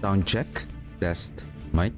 Sound check. Test. Mic.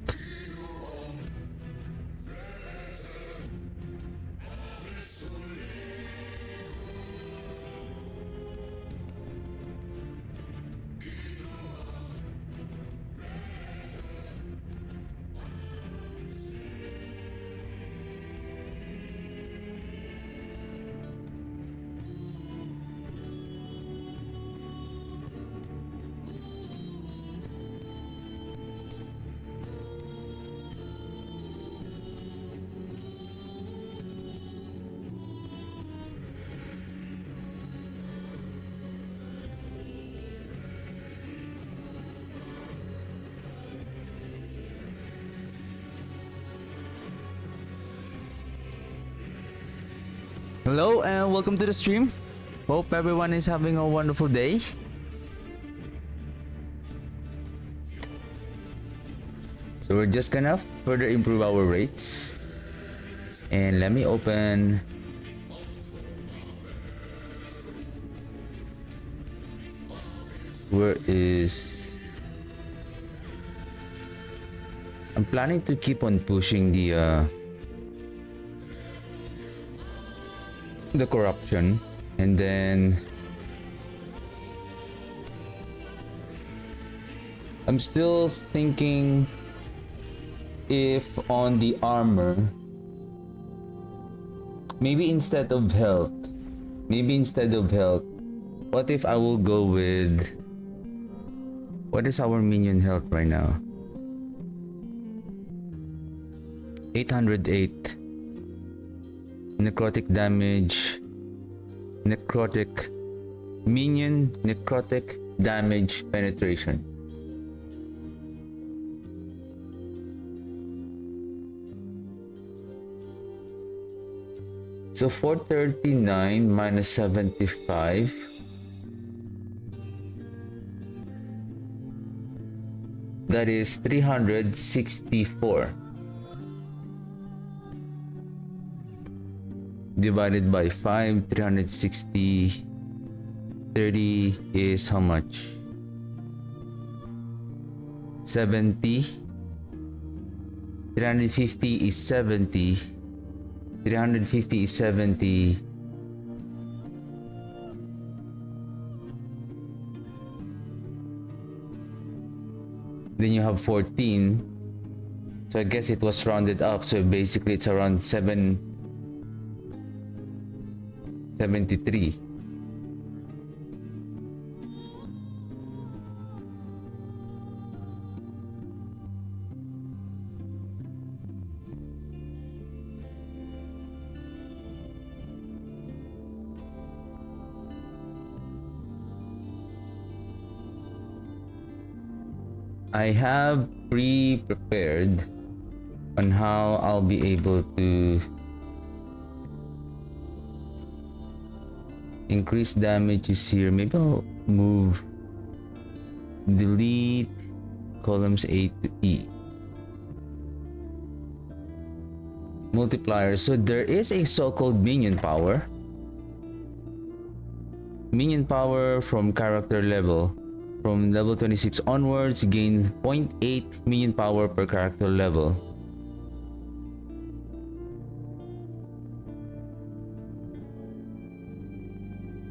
Hello and welcome to the stream. Hope everyone is having a wonderful day. So we're just gonna further improve our rates. And let me open where is I'm planning to keep on pushing the corruption, and then I'm still thinking if on the armor maybe instead of health, what if I will go with, what is our minion health right now? 808. Necrotic damage, minion necrotic damage penetration. So 439 minus 75. That is 364. Divided by 5, 360, 30 is how much? 70. 350 is 70. 350 is 70. Then you have 14. So I guess it was rounded up. So basically it's around 73. I have pre-prepared on how I'll be able to increase damage is here. Maybe I'll move, delete columns A to E. Multiplier. So there is a so-called minion power. Minion power from character level. From level 26 onwards, gain 0.8 minion power per character level.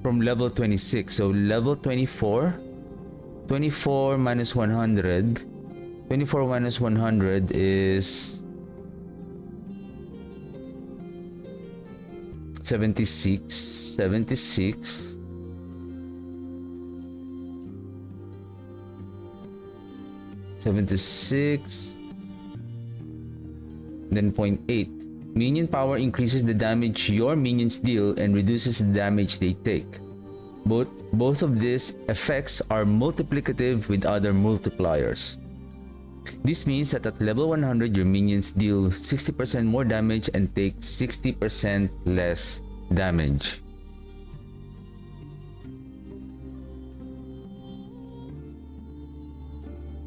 From level 26, so level 24 minus 100, 24 minus 100 is 76 then 0.8. Minion power increases the damage your minions deal and reduces the damage they take. Both of these effects are multiplicative with other multipliers. This means that at level 100 your minions deal 60% more damage and take 60% less damage.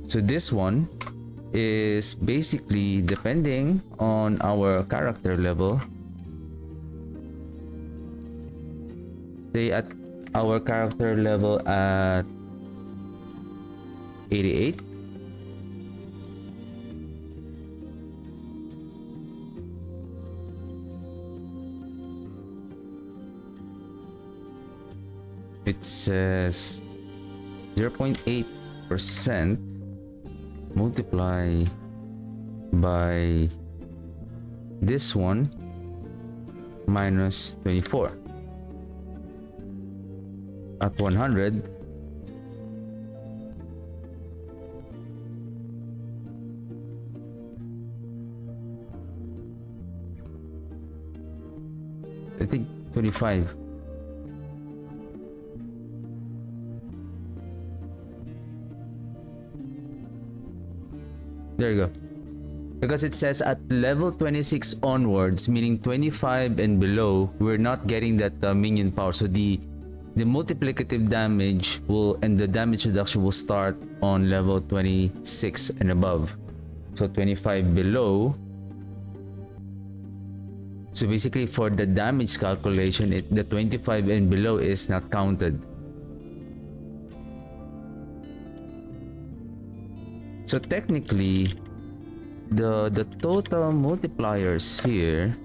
So this one is basically depending on our character level. Say at our character level at 88, it says 0.8% multiply by this one minus 24 at 100. I think 25. There you go. Because it says at level 26 onwards, meaning 25 and below, we're not getting that minion power. So the multiplicative damage will, and the damage reduction will start on level 26 and above. So 25 below. So basically for the damage calculation, the 25 and below is not counted. So technically, the total multipliers here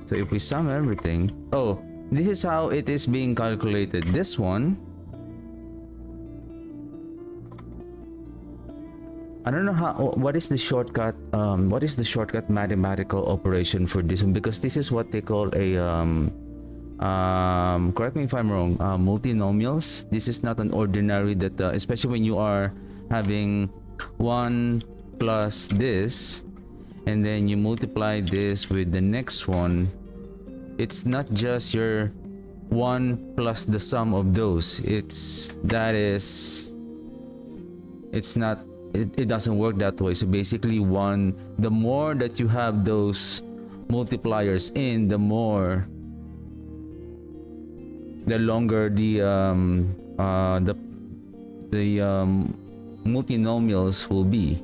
so if we sum everything, oh, this is how it is being calculated. This one, I don't know what is the shortcut mathematical operation for this one, because this is what they call a correct me if I'm wrong, multinomials. This is not an ordinary that especially when you are having 1 plus this and then you multiply this with the next one. It's not just your 1 plus the sum of those. It doesn't work that way. So basically the more that you have those multipliers in, the longer the multinomials will be.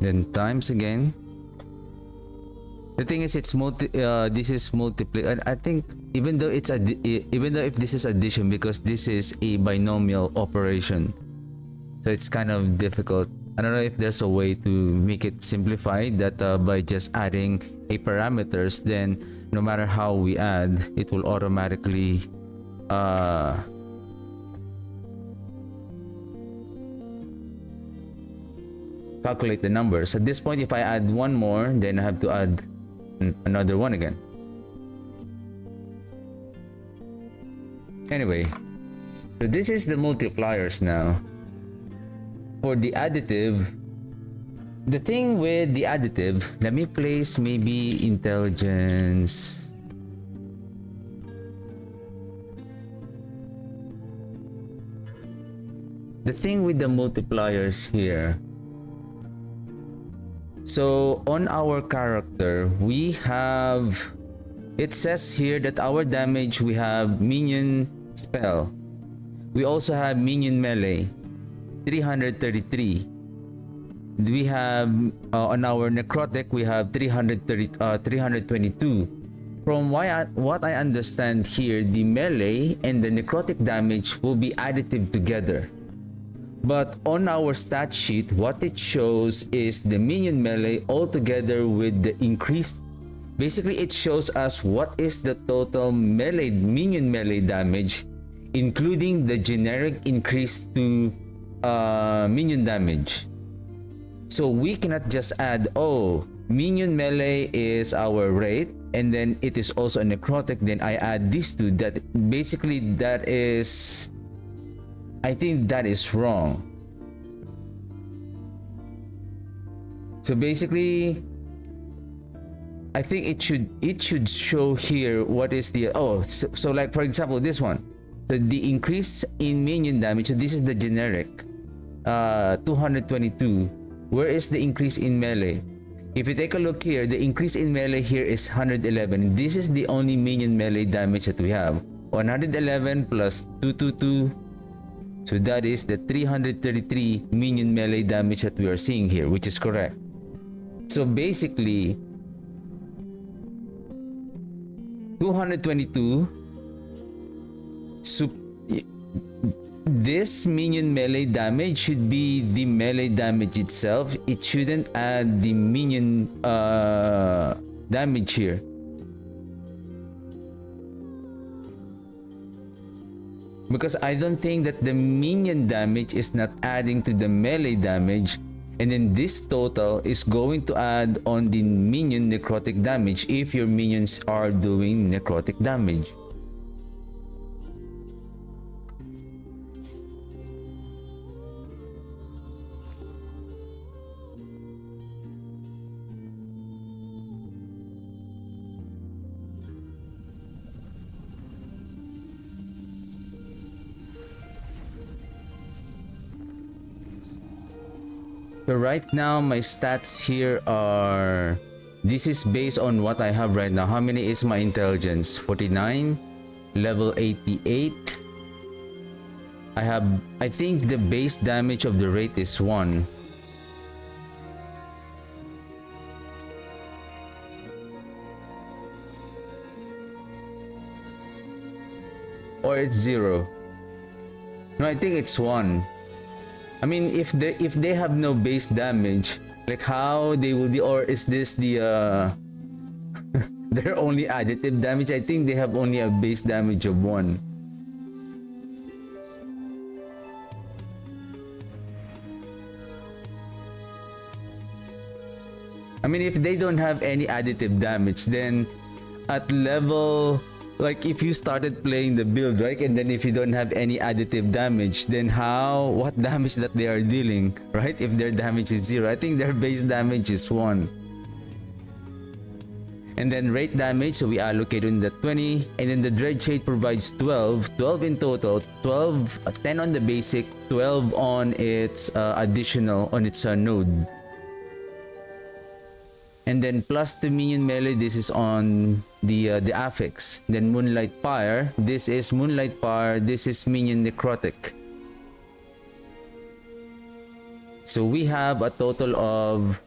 Then times again. The thing is, this is multiply. I think even though if this is addition, because this is a binomial operation, so it's kind of difficult. I don't know if there's a way to make it simplified that by just adding a parameters, then no matter how we add, it will automatically calculate the numbers. At this point, if I add one more, then I have to add another one again. Anyway, so this is the multipliers now. For the additive, the thing with the additive, let me place maybe intelligence. The thing with the multipliers here, so on our character, we have, it says here that our damage, we have minion spell. We also have minion melee, 333. We have on our necrotic, we have 322. From what I understand here, the melee and the necrotic damage will be additive together. But on our stat sheet, what it shows is the minion melee all together with the increased. Basically, it shows us what is the total minion melee damage, including the generic increase to minion damage. So we cannot just add, oh, minion melee is our Wraith, and then it is also a necrotic, then I add these two. That basically, that is, I think that is wrong. So basically, I think it should show here what is the, so like for example this one, so the increase in minion damage, so this is the generic 222. Where is the increase in melee? If you take a look here, the increase in melee here is 111. This is the only minion melee damage that we have. 111 plus 222. So that is the 333 minion melee damage that we are seeing here, which is correct. So basically, 222. This minion melee damage should be the melee damage itself. It shouldn't add the minion damage here. Because I don't think that the minion damage is not adding to the melee damage, and then this total is going to add on the minion necrotic damage if your minions are doing necrotic damage. So right now my stats here are, this is based on what I have right now. How many is my intelligence? 49, level 88. I think the base damage of the Wraith is 1. Or it's 0. No, I think it's 1. I mean, if they have no base damage, like how they will do, or is this the their only additive damage? I think they have only a base damage of 1. I mean, if they don't have any additive damage, then at level, like if you started playing the build, right, and then if you don't have any additive damage, then what damage that they are dealing, right? If their damage is 0, I think their base damage is 1. And then rate damage, so we allocate in the 20, and then the Dread Shade provides 12 in total, 10 on the basic, 12 on its additional, on its node. And then plus the minion melee, this is on the affix. Then Moonlight Pyre, this is Moonlight Pyre, this is minion necrotic. So we have a total of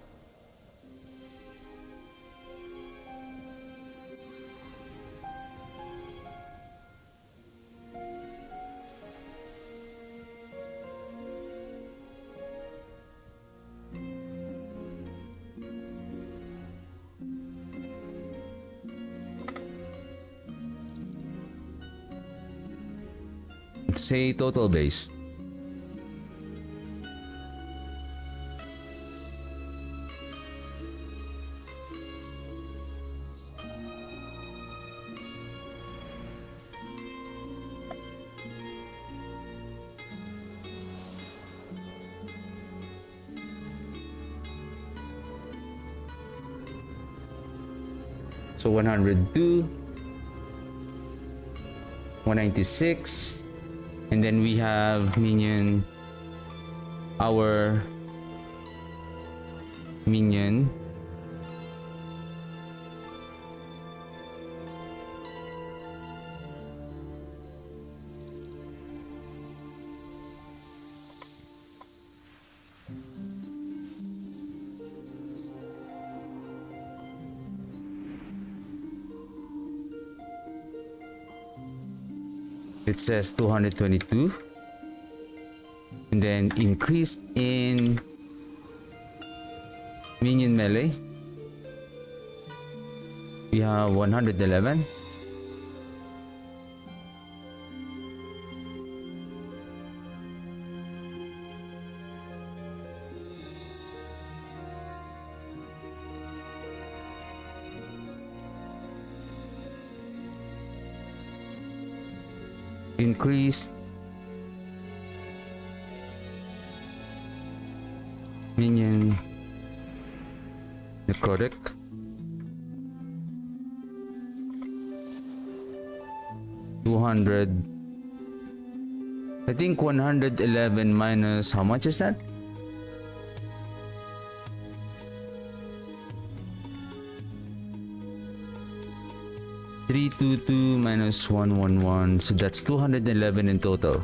say total base. So 102, 196. And then we have minion, our minion. It says 222, and then increased in minion melee, we have 111. Increased minion necrotic, 200. I think 111 minus how much is that? $322 minus 111, so that's 211 in total.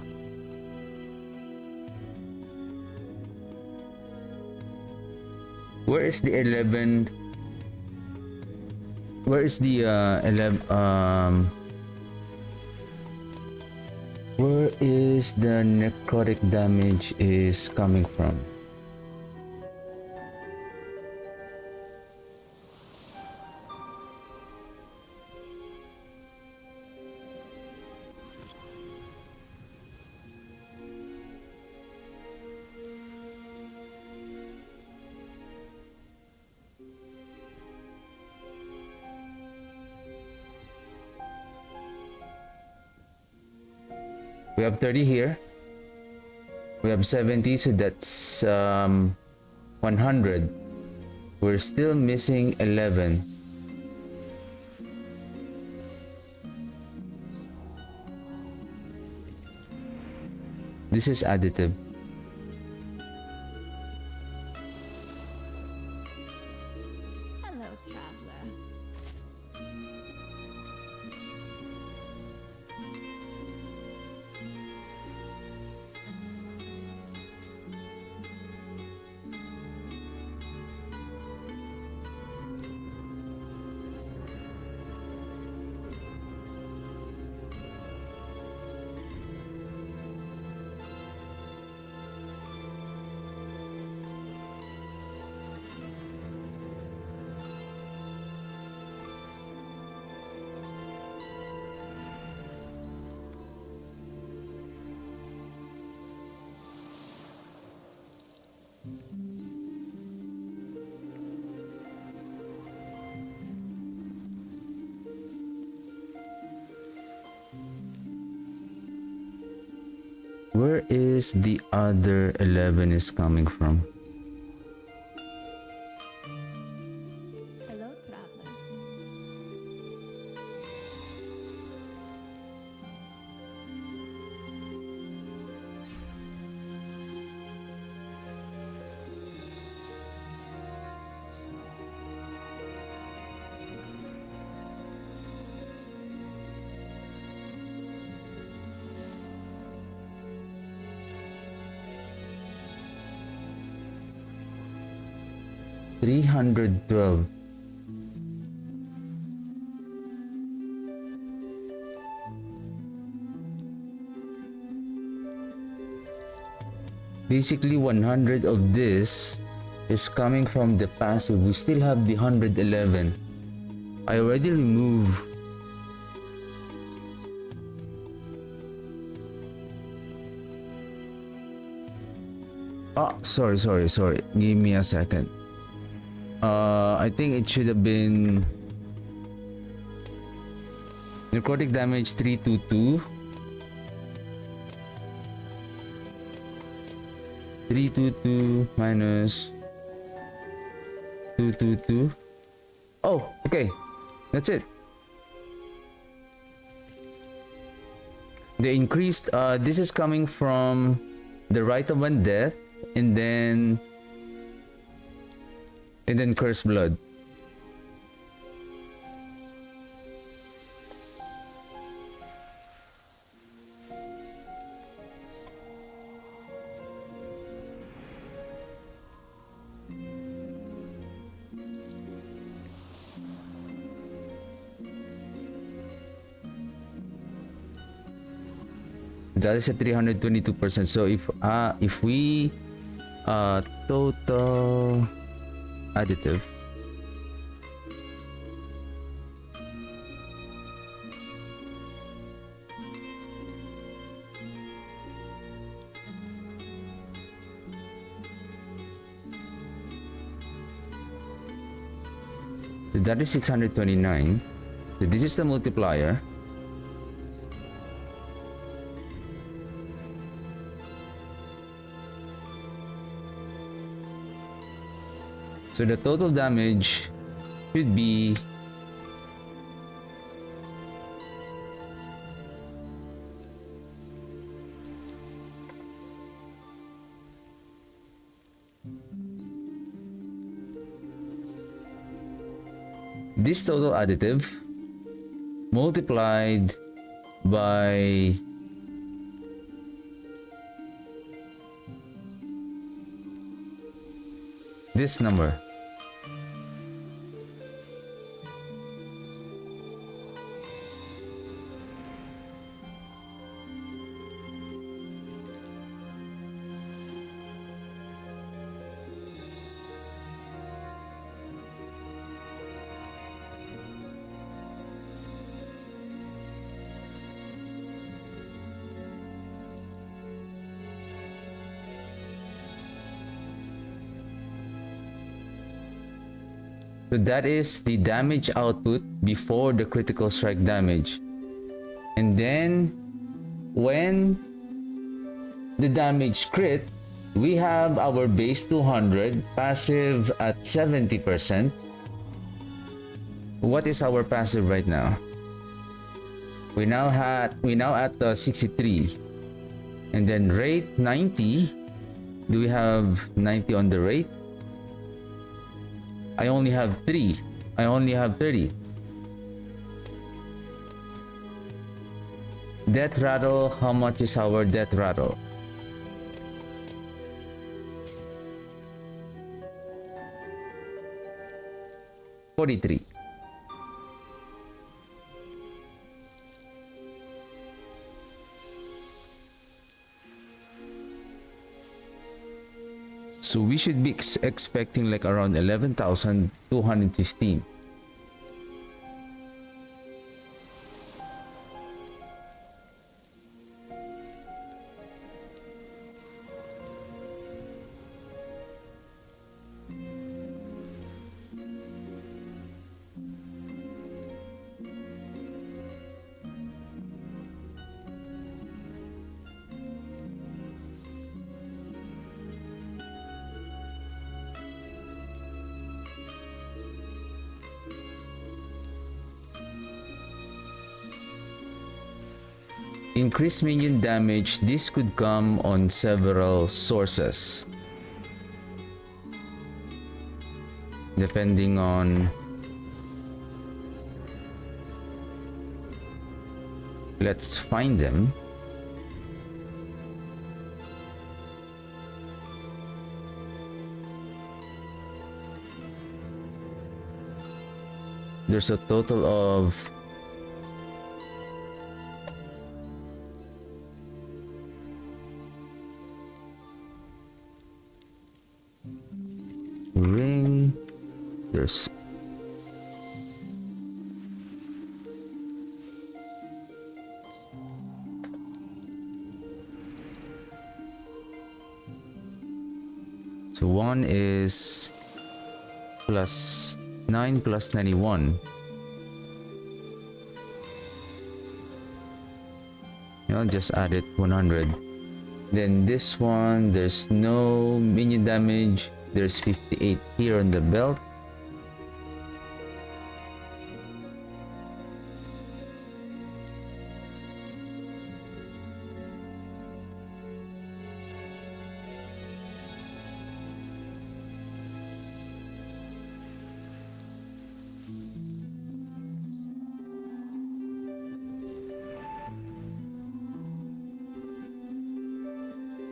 Where is the 11? Where is the 11 where is the necrotic damage is coming from? We have 30 here. We have 70, so that's 100. We're still missing 11. This is additive. Hello, traveler. 'Where is the other 11 is coming from? Hello, traveler. 312. Basically 100 of this is coming from the passive. We still have the 111. I already removed sorry. Give me a second. I think it should have been necrotic damage 322. 322 minus 222. Oh, okay. That's it. The increased this is coming from the Rite of Undeath and then Cursed Blood. That is a 322%. So if we total additive, so that is 629. So this is the multiplier. So the total damage should be this total additive multiplied by this number. So that is the damage output before the critical strike damage. And then when the damage crit, we have our base 200, passive at 70%. What is our passive right now? We now at 63. And then rate 90. Do we have 90 on the rate? I only have 3. I only have 30. Death rattle, how much is our death rattle? $43. So we should be expecting like around 11,215. Increased minion damage. This could come on several sources, depending on, let's find them. There's a total of ring. There's so one is plus 9 plus 91. I'll just add it 100. Then this one, there's no minion damage. There's 58 here on the belt.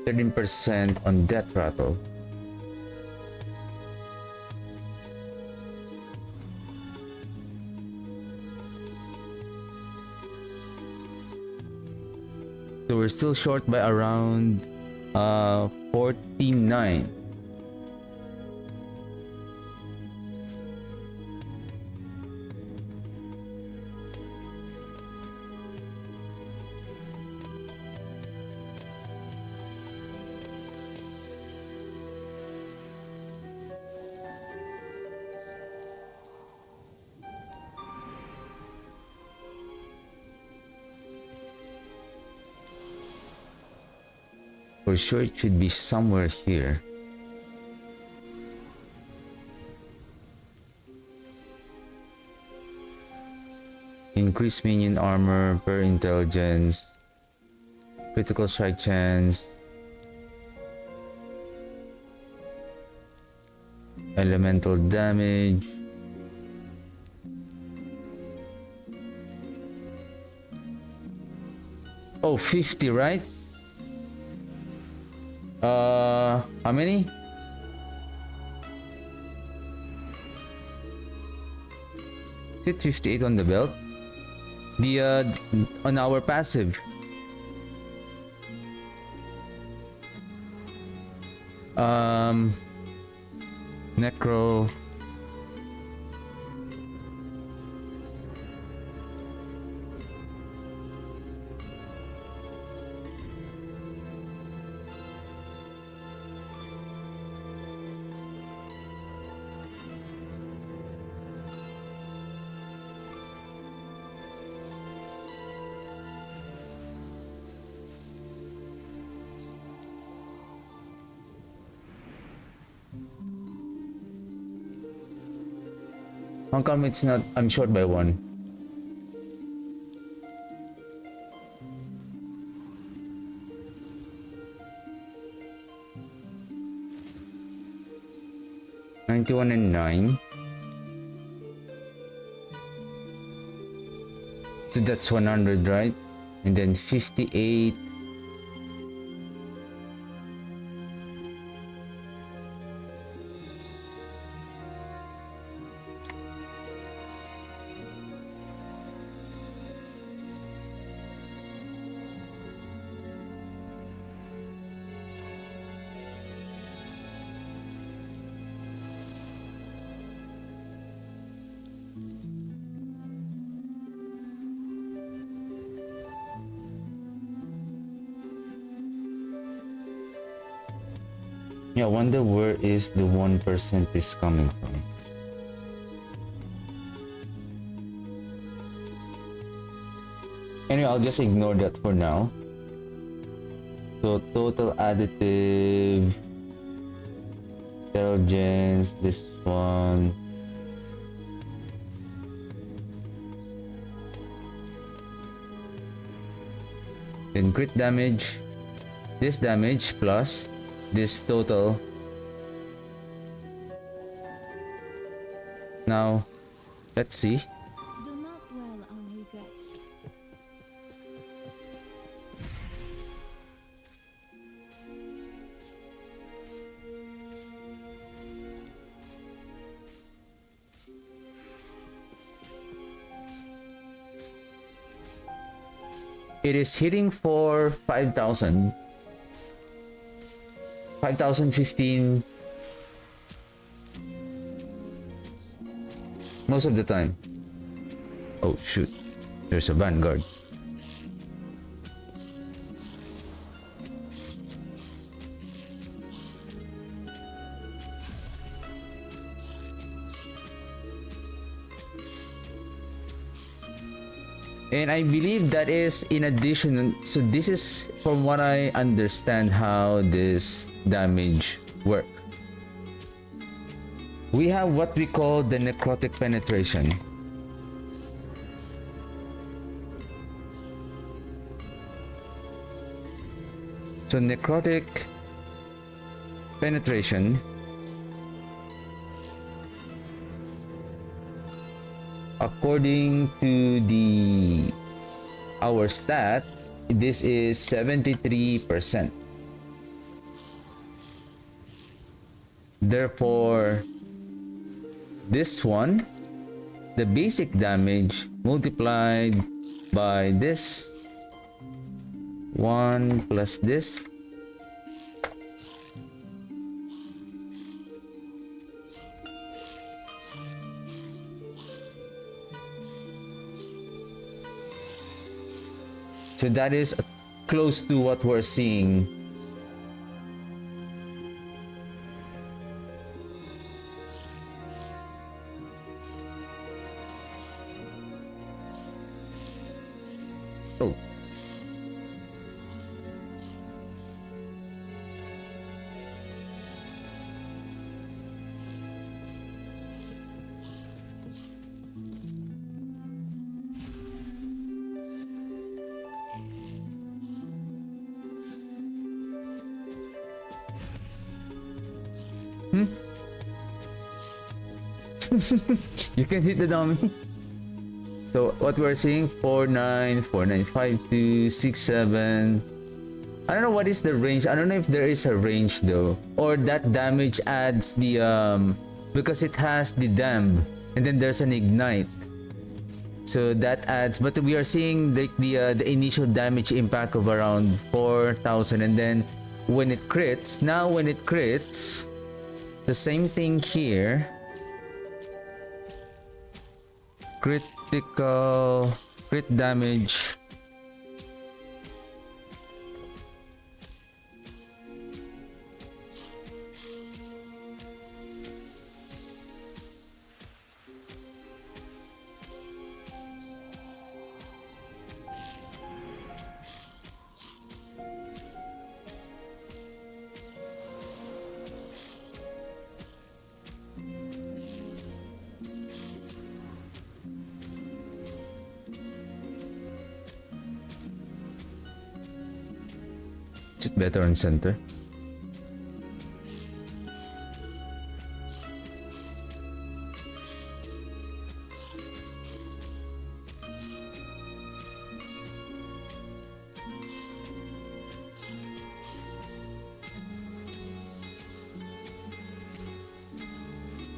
%, on death rattle. So we're still short by around 49. For sure it should be somewhere here. Increase minion armor per intelligence, critical strike chance, elemental damage, oh 50, right? How many? Is it 58 on the belt? The on our passive. Necro. How come it's not? I'm short by 1. $91 and 9. So that's 100, right? And then 58. Yeah, I wonder where is the 1% is coming from. Anyway, I'll just ignore that for now. So total additive, intelligence, this one. Then crit damage, this damage plus this total. Now, let's see. Do not dwell on regrets. It is hitting for 5,000. 5,015 most of the time. Oh shoot, there's a vanguard. And I believe that is in addition, so this is from what I understand how this damage work. We have what we call the necrotic penetration. So necrotic penetration according to our stat, this is 73%. Therefore, this one, the basic damage multiplied by this 1 plus this, so that is close to what we're seeing. Oh. You can hit the dummy. So what we're seeing, 49, 4952, 67. I don't know what is the range. I don't know if there is a range though, or that damage adds the because it has the damn and then there's an ignite. So that adds, but we are seeing the initial damage impact of around 4,000, and then when it crits, the same thing here. Critical crit damage. better on center.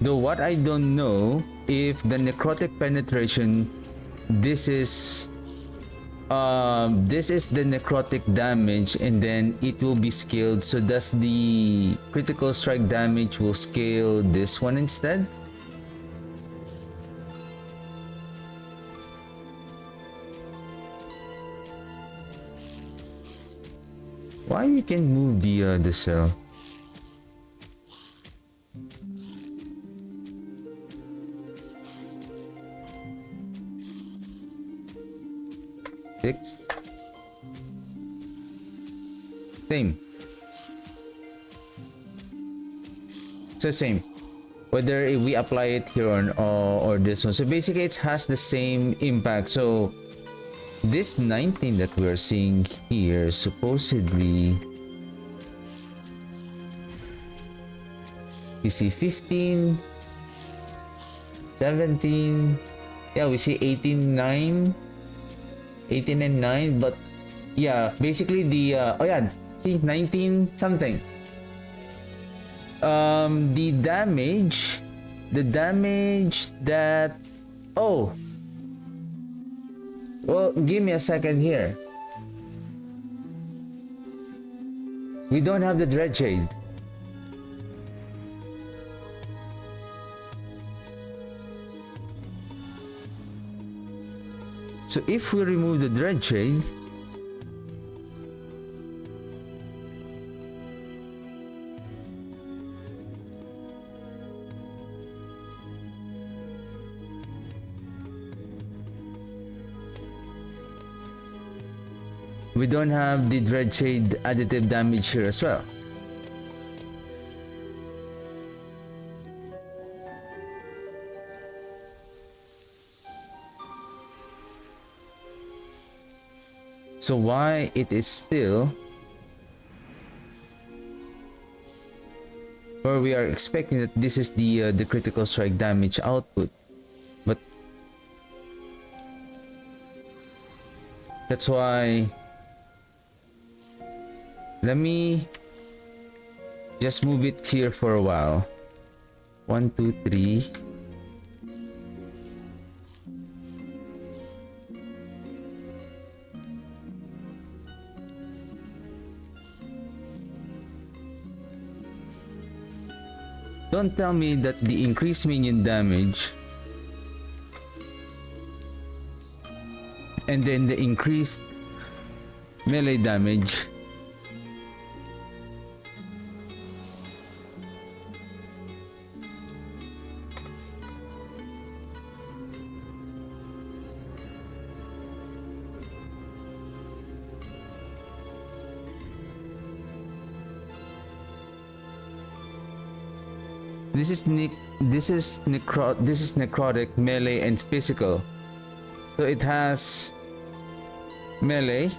Though what I don't know if the necrotic penetration, this is the necrotic damage and then it will be scaled, so does the critical strike damage will scale this one instead? Why you can move the cell? Six. Same. So same. Whether we apply it here or this one. So basically it has the same impact. So this 19 that we're seeing here supposedly we see 15, 17, yeah, we see 18, 9, 18 and 9, but yeah, basically the oh yeah, 19 something. The damage that, oh, well, give me a second here. We don't have the Dread Shade. So if we remove the Dread Shade, we don't have the Dread Shade additive damage here as well. So why it is still, or we are expecting that this is the critical strike damage output, but that's why. Let me just move it here for a while. 1, 2, 3. Don't tell me that the increased minion damage and then the increased melee damage this is necrotic, melee, and physical. So it has melee,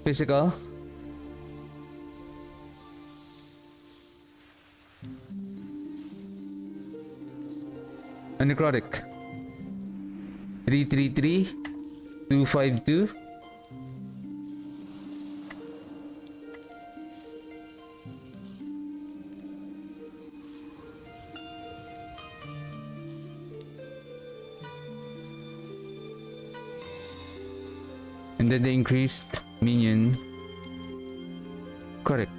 physical, and necrotic. 333, 252. And then the increased minion. Correct.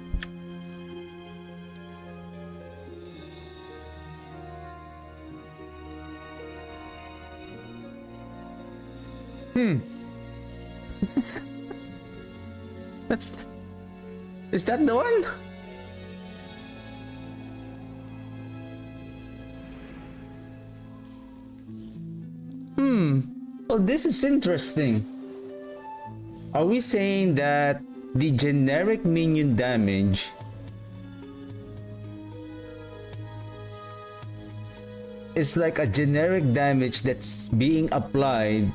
Is that the one? Oh, this is interesting. Are we saying that the generic minion damage is like a generic damage that's being applied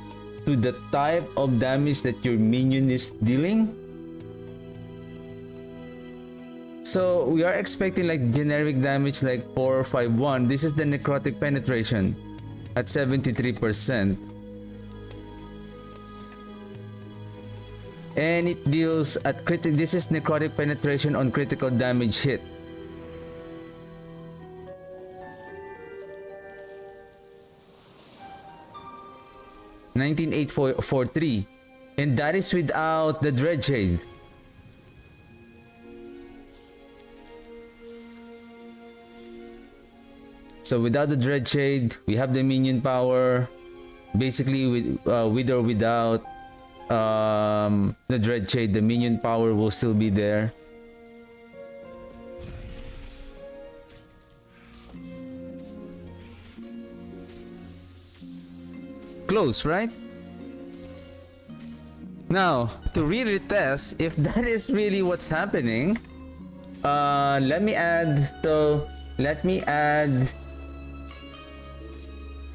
to the type of damage that your minion is dealing? So we are expecting like generic damage like 451. This is the necrotic penetration at 73%. And it deals at this is necrotic penetration on critical damage hit. $19,843, and that is without the Dreadshade. So without the Dreadshade, we have the minion power. Basically, with or without the Dreadshade, the minion power will still be there. Close, right? Now, to really test if that is really what's happening, let me add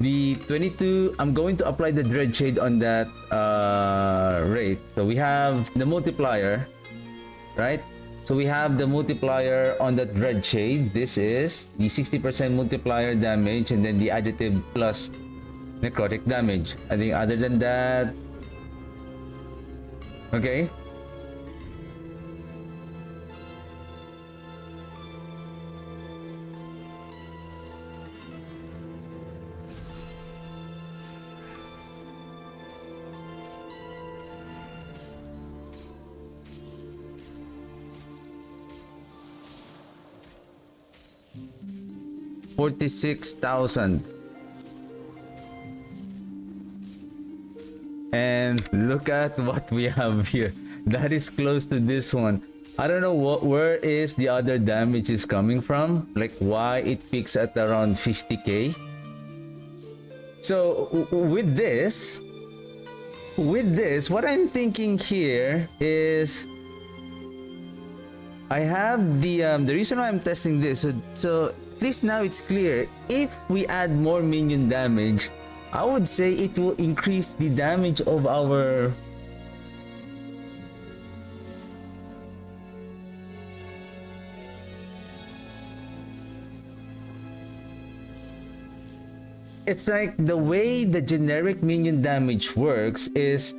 the 22. I'm going to apply the Dreadshade on that Wraith. So we have the multiplier, right? So we have the multiplier on that Dreadshade. This is the 60% multiplier damage, and then the additive plus necrotic damage. I think other than that, okay. $46,000. And look at what we have here. That is close to this one. I don't know where is the other damage is coming from. Like why it peaks at around 50k. So with this, what I'm thinking here is I have the reason why I'm testing this. So at least now it's clear. If we add more minion damage, I would say it will increase the damage of our it's like the way the generic minion damage works is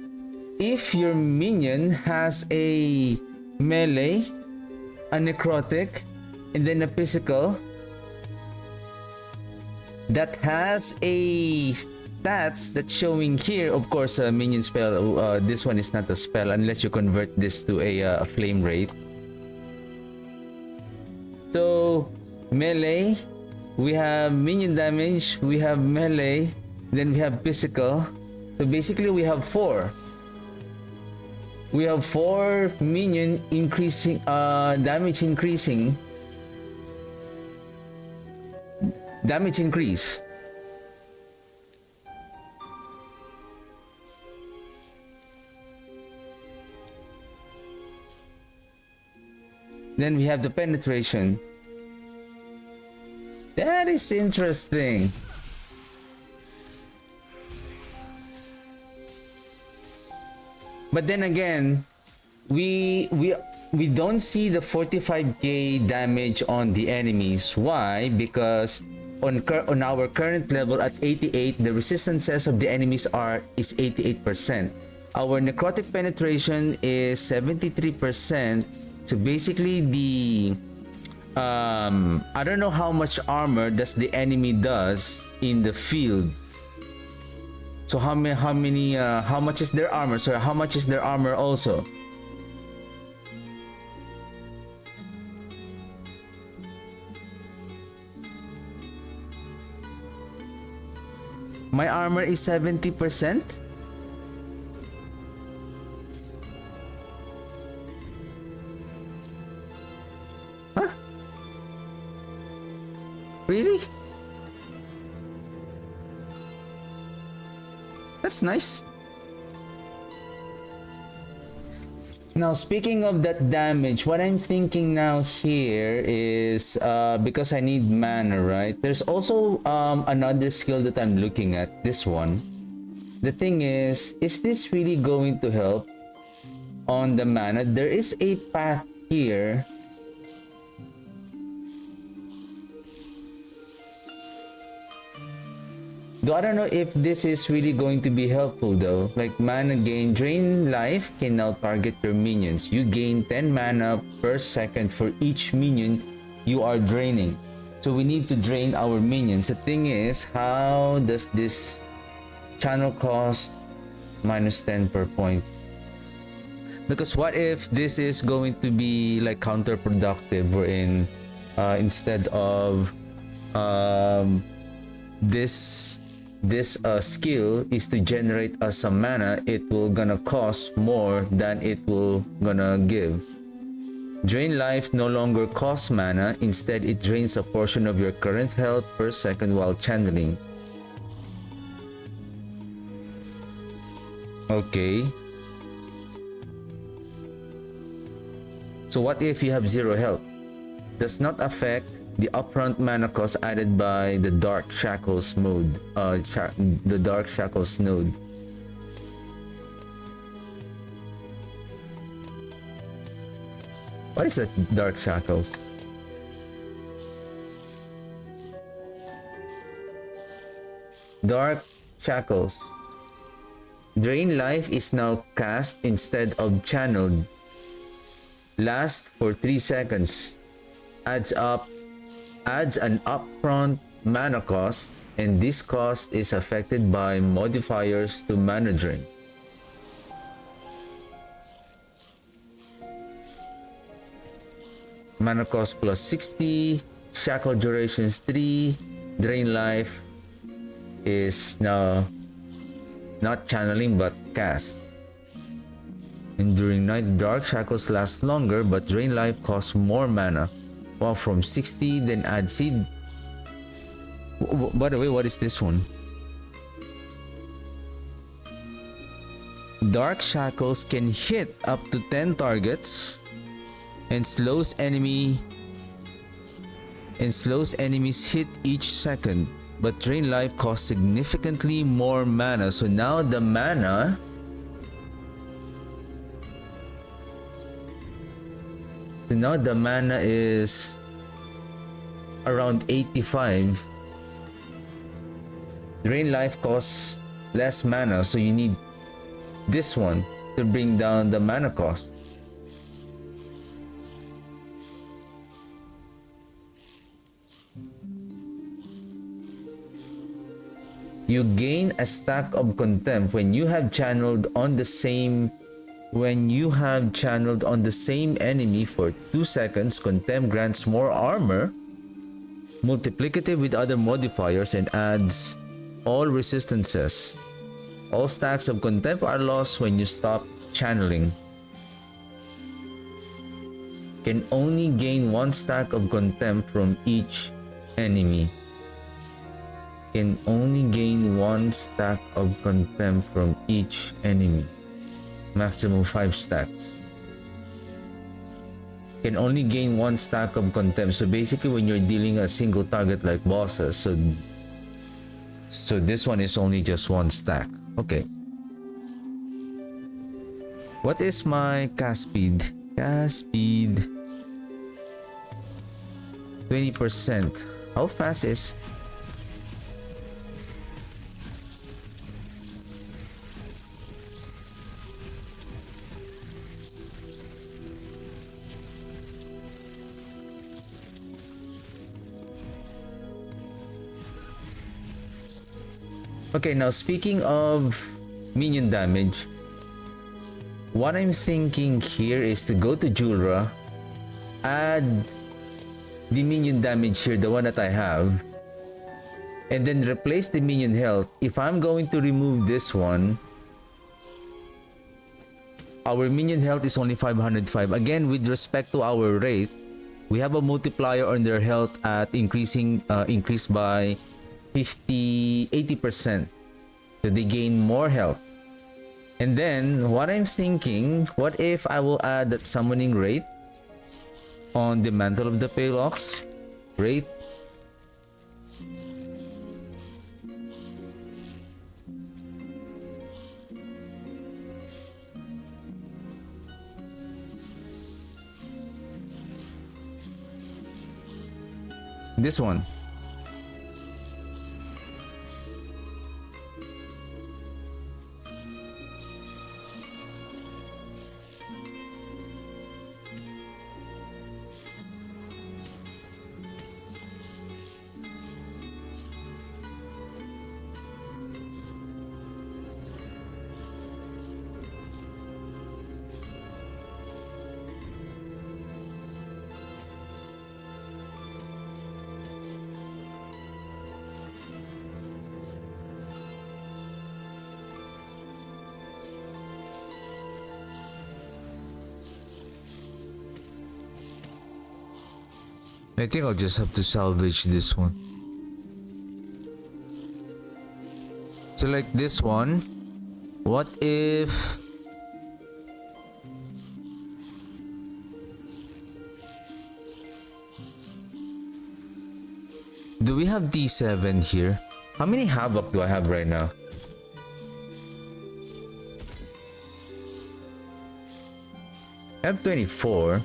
if your minion has a melee, a necrotic, and then a physical that has a stats that's showing here. Of course, a minion spell. This one is not a spell unless you convert this to a flame wraith. So melee, we have minion damage, we have melee, then we have physical. So basically we have four. We have four minion increasing, damage increasing. Damage increase. Then we have the penetration. That is interesting. But then again, we don't see the 45k damage on the enemies. Why? Because on our current level at 88, the resistances of the enemies is 88%. Our necrotic penetration is 73%. So basically the I don't know how much armor does the enemy does in the field. So how much is their armor? So how much is their armor also? My armor is 70%. Huh? Really? That's nice. Now, speaking of that damage, what I'm thinking now here is because I need mana, right? There's also another skill that I'm looking at, this one. The thing is this really going to help on the mana? There is a path here Though I don't know if this is really going to be helpful though. Like mana gain, drain life can now target your minions. You gain 10 mana per second for each minion you are draining. So we need to drain our minions. The thing is, how does this channel cost -10 per point? Because what if this is going to be like counterproductive, wherein instead of this skill is to generate us some mana, it will gonna cost more than it will gonna give. Drain life no longer costs mana, instead it drains a portion of your current health per second while channeling. Okay. So what if you have 0 health? Does not affect the upfront mana cost added by the Dark Shackles mode. The Dark Shackles node. What is that Dark Shackles? Dark Shackles. Drain life is now cast instead of channeled. Last for 3 seconds. Adds an upfront mana cost, and this cost is affected by modifiers to mana drain. Mana cost plus 60, shackle durations 3, drain life is now not channeling but cast. And during night, dark shackles last longer, but drain life costs more mana. Well, from 60, then add seed. By the way, what is this one? Dark shackles can hit up to 10 targets and slows enemies hit each second, but drain life costs significantly more mana. So now the mana is around 85. Drain life costs less mana, so you need this one to bring down the mana cost. You gain a stack of contempt when you have channeled on the same enemy for 2 seconds. Contempt grants more armor, multiplicative with other modifiers, and adds all resistances. All stacks of contempt are lost when you stop channeling. Can only gain 1 stack of contempt from each enemy. Can only gain 1 stack of contempt from each enemy. Maximum 5 stacks. Can only gain 1 stack of contempt. So basically, when you're dealing a single target like bosses, so this one is only just 1 stack. Okay. What is my cast speed? Cast speed 20%. How fast is? Okay, now speaking of minion damage, what I'm thinking here is to go to Julra, add the minion damage here, the one that I have, and then replace the minion health. If I'm going to remove this one, our minion health is only 505. Again, with respect to our Wraith, we have a multiplier on their health at increased by 80%. So they gain more health. And then what I'm thinking, what if I will add that summoning Wraith on the Mantle of the Pale Ox? Wraith. This one. I think I'll just have to salvage this one. So like this one, what if do we have D7 here? How many Havoc do I have right now? I have 24.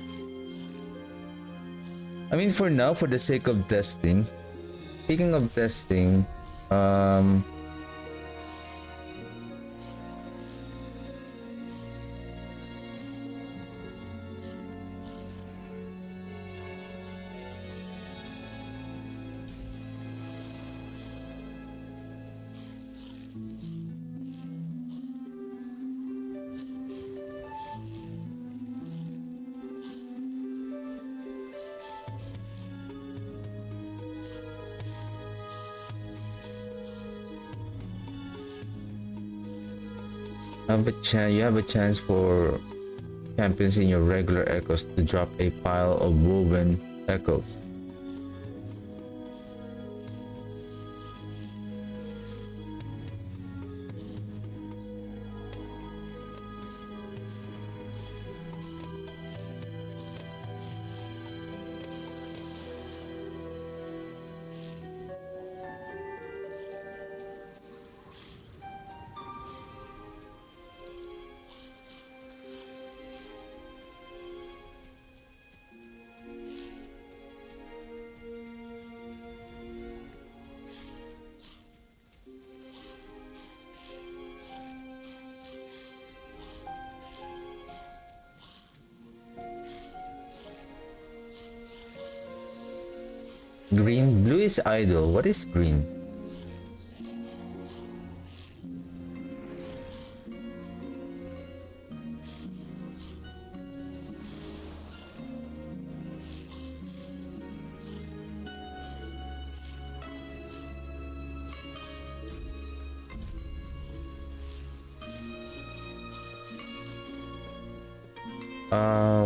I mean, for now, for the sake of testing. Speaking of testing, you have a chance for champions in your regular echoes to drop a pile of woven echoes. Green, blue is idle. What is green?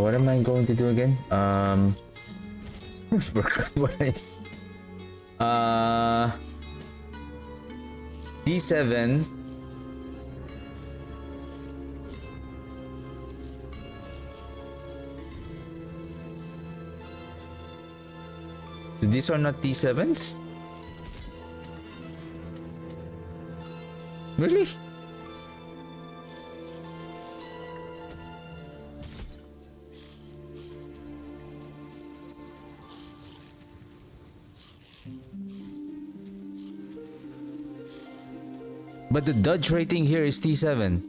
What am I going to do again? Forgot what D7. So these are not D7s? Really? But the dodge rating here is T7.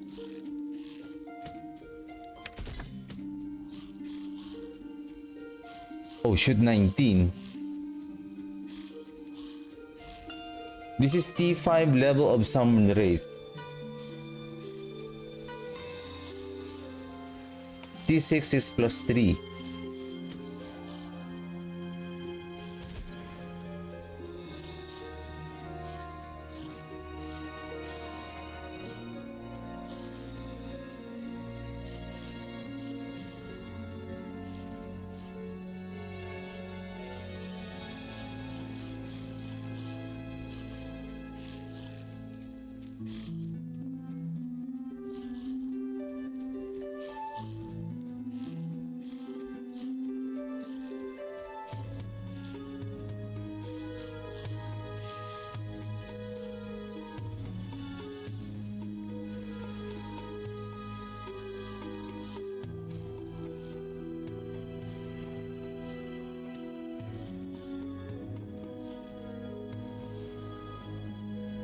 Oh, shoot, 19. This is T5 level of summon Wraith. T6 is +3.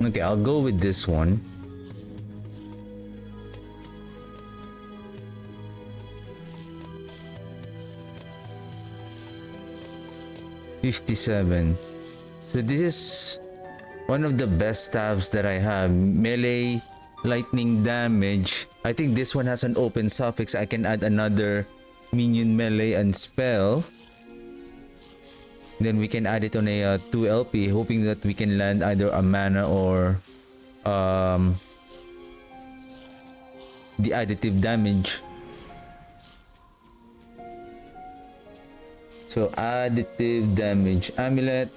Okay, I'll go with this one. $57. So this is one of the best staffs that I have. Melee lightning damage. I think this one has an open suffix. I can add another minion melee and spell. Then we can add it on a 2 LP, hoping that we can land either a mana or the additive damage. So So additive damage amulet.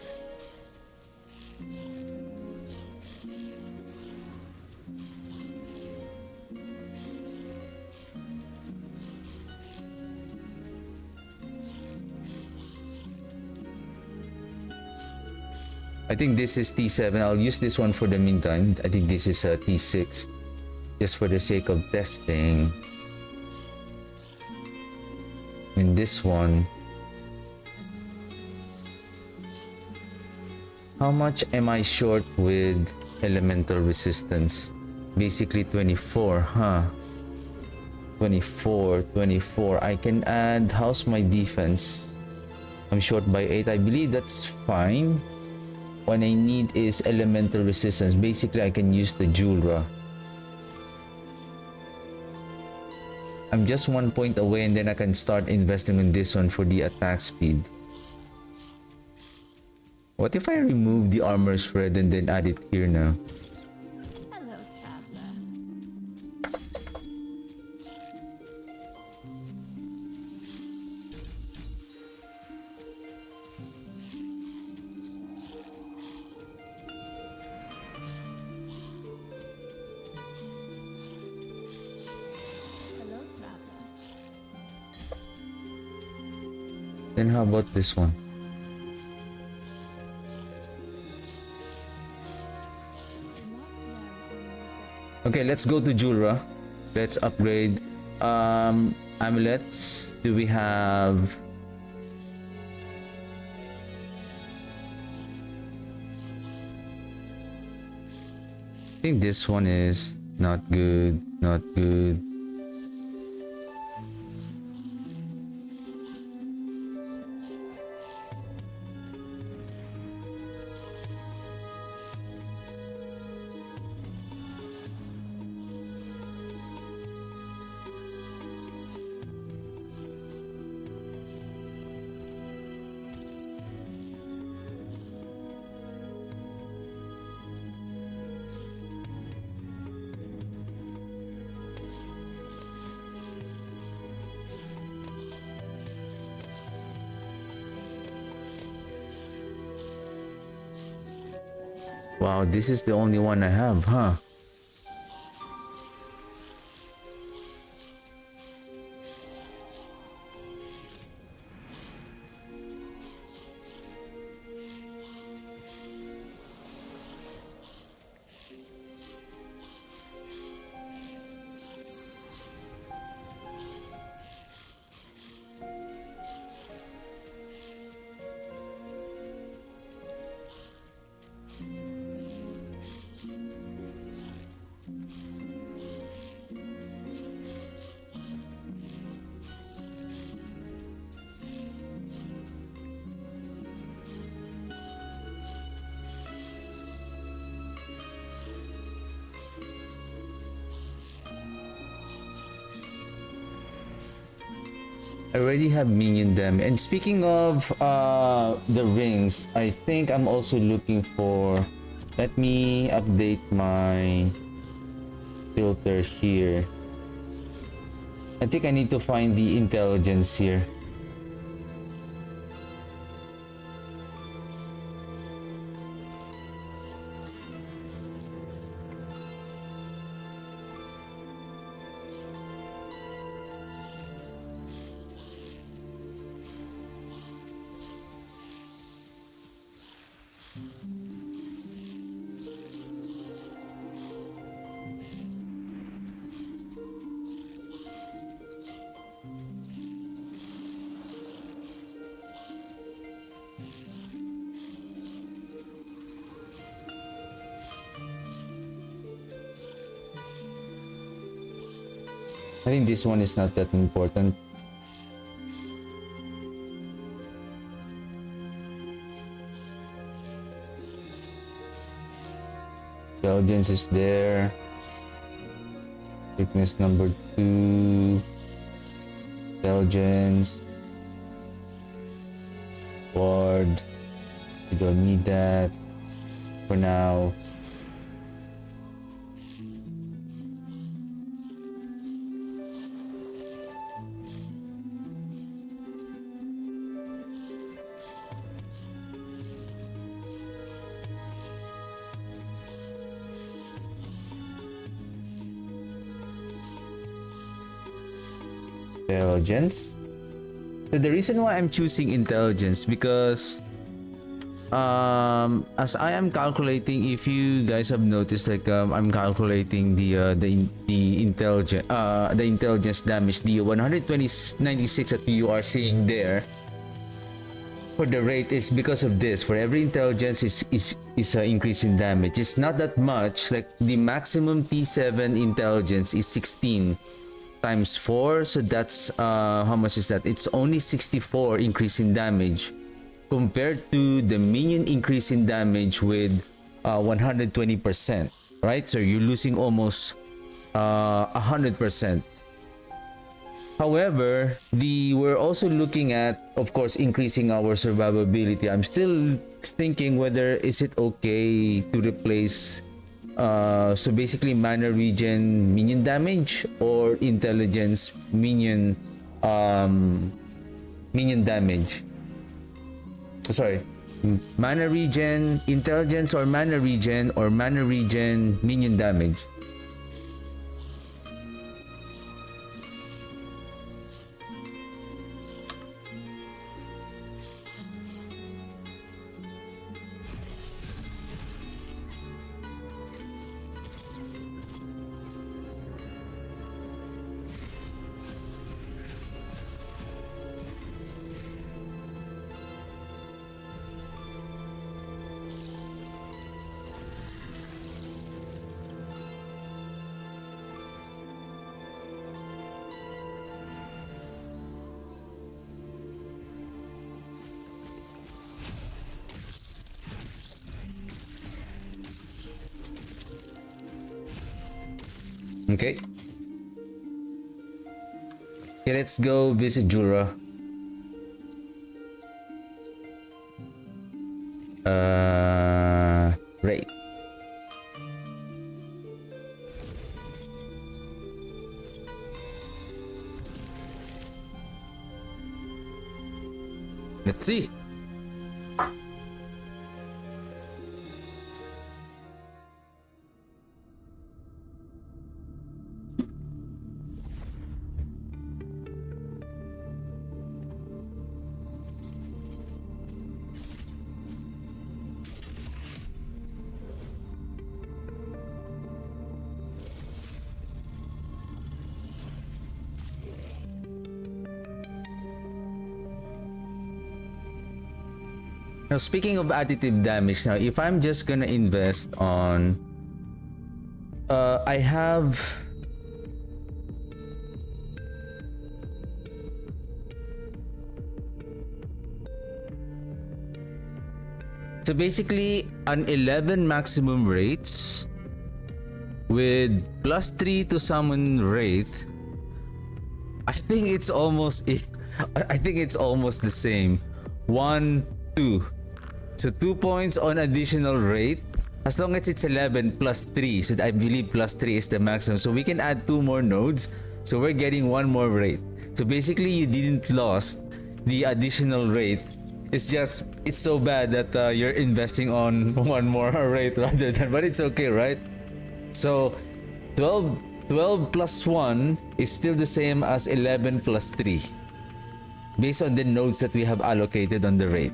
I think this is T7. I'll use this one for the meantime. I think this is a T6, just for the sake of testing. And this one, how much am I short with elemental resistance? Basically 24, huh? 24. I can add, how's my defense? I'm short by 8. I believe that's fine. What I need is elemental resistance. Basically, I can use the Julra. I'm just 1 point away, and then I can start investing in this one for the attack speed. What if I remove the armor shred and then add it here now? Hello, traveler. Hello, traveler. Then how about this one? Do not dwell on regrets. Okay, let's go to Julra. Let's upgrade. Amulets. Do we have? I think this one is not good. Not good. Wow, this is the only one I have, huh? I already have minion damage. And speaking of the rings, I think I'm also looking for... Let me update my filter here. I think I need to find the intelligence here. I think this one is not that important. Intelligence is there. Weakness number 2. Intelligence. Ward. We don't need that for now. Intelligence. So the reason why I'm choosing intelligence because as I am calculating, if you guys have noticed, like I'm calculating the intelligence damage, the 196 that you are seeing there for the rate is because of this. For every intelligence is an increase in damage. It's not that much. Like the maximum T7 intelligence is 16 times 4, so that's how much is that? It's only 64 increase in damage compared to the minion increase in damage with 120%, right? So you're losing almost 100%. However, we're also looking at, of course, increasing our survivability. I'm still thinking whether is it okay to replace so basically mana regen minion damage or intelligence minion damage. Sorry, mana regen intelligence or mana regen minion damage. Okay. Okay, let's go visit Jura. Wraith. Let's see. Now, speaking of additive damage, now if I'm just gonna invest on, I have so basically an 11 maximum rates with +3 to summon Wraith. I think it's almost the same. 1, 2. So 2 points on additional rate. As long as it's 11 plus 3. So I believe plus 3 is the maximum. So we can add 2 more nodes. So we're getting 1 more rate. So basically you didn't lost the additional rate. It's just, it's so bad that you're investing on 1 more rate rather than, but it's okay, right? So 12 plus 1 is still the same as 11 plus 3. Based on the nodes that we have allocated on the rate.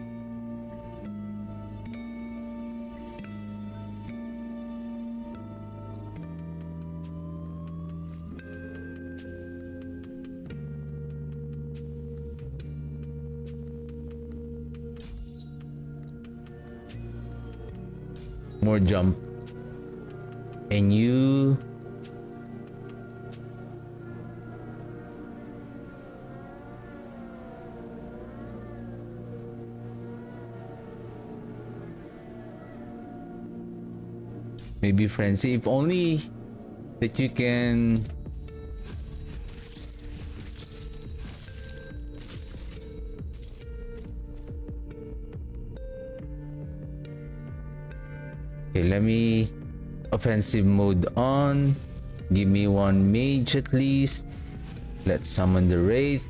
More jump. And you maybe frenzy. If only that you can okay, let me offensive mode on. Give me 1 mage at least. Let's summon the Wraith.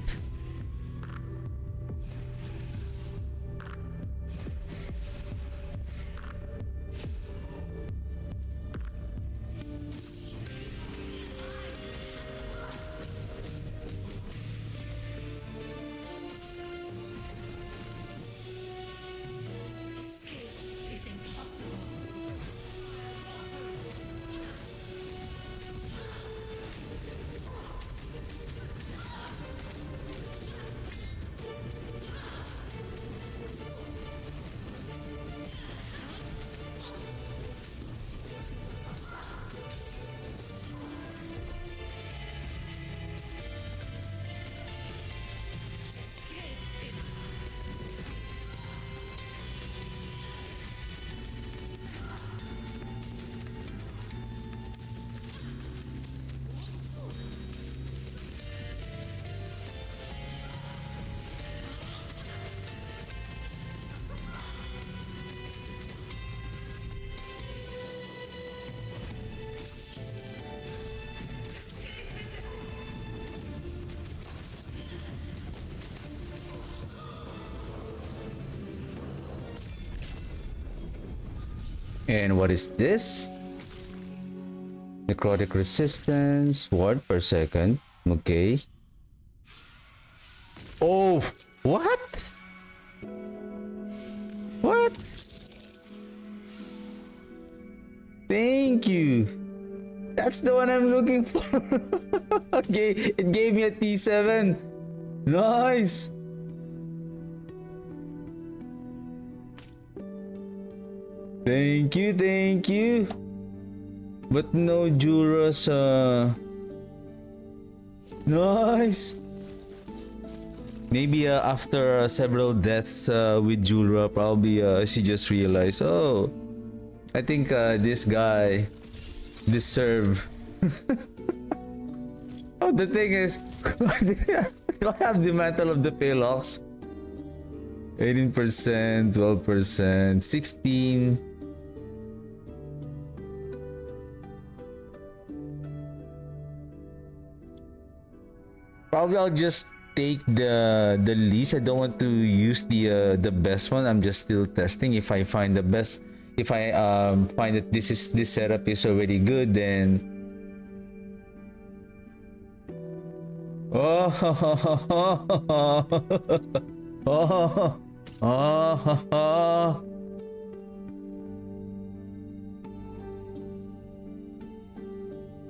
And what is this? Necrotic resistance, ward per second. Okay. Oh, what? What? Thank you. That's the one I'm looking for. Okay, it gave me a T7. Nice. Thank you, thank you. But no Juras, nice. Maybe after several deaths with Jura, probably she just realized, oh, I think this guy deserve. Oh, the thing is, do I have the mantle of the Palox? 18%, 12%, 16. Probably I'll just take the least. I don't want to use the best one. I'm just still testing. If I find the best, if I find that this setup is already good, then oh oh oh.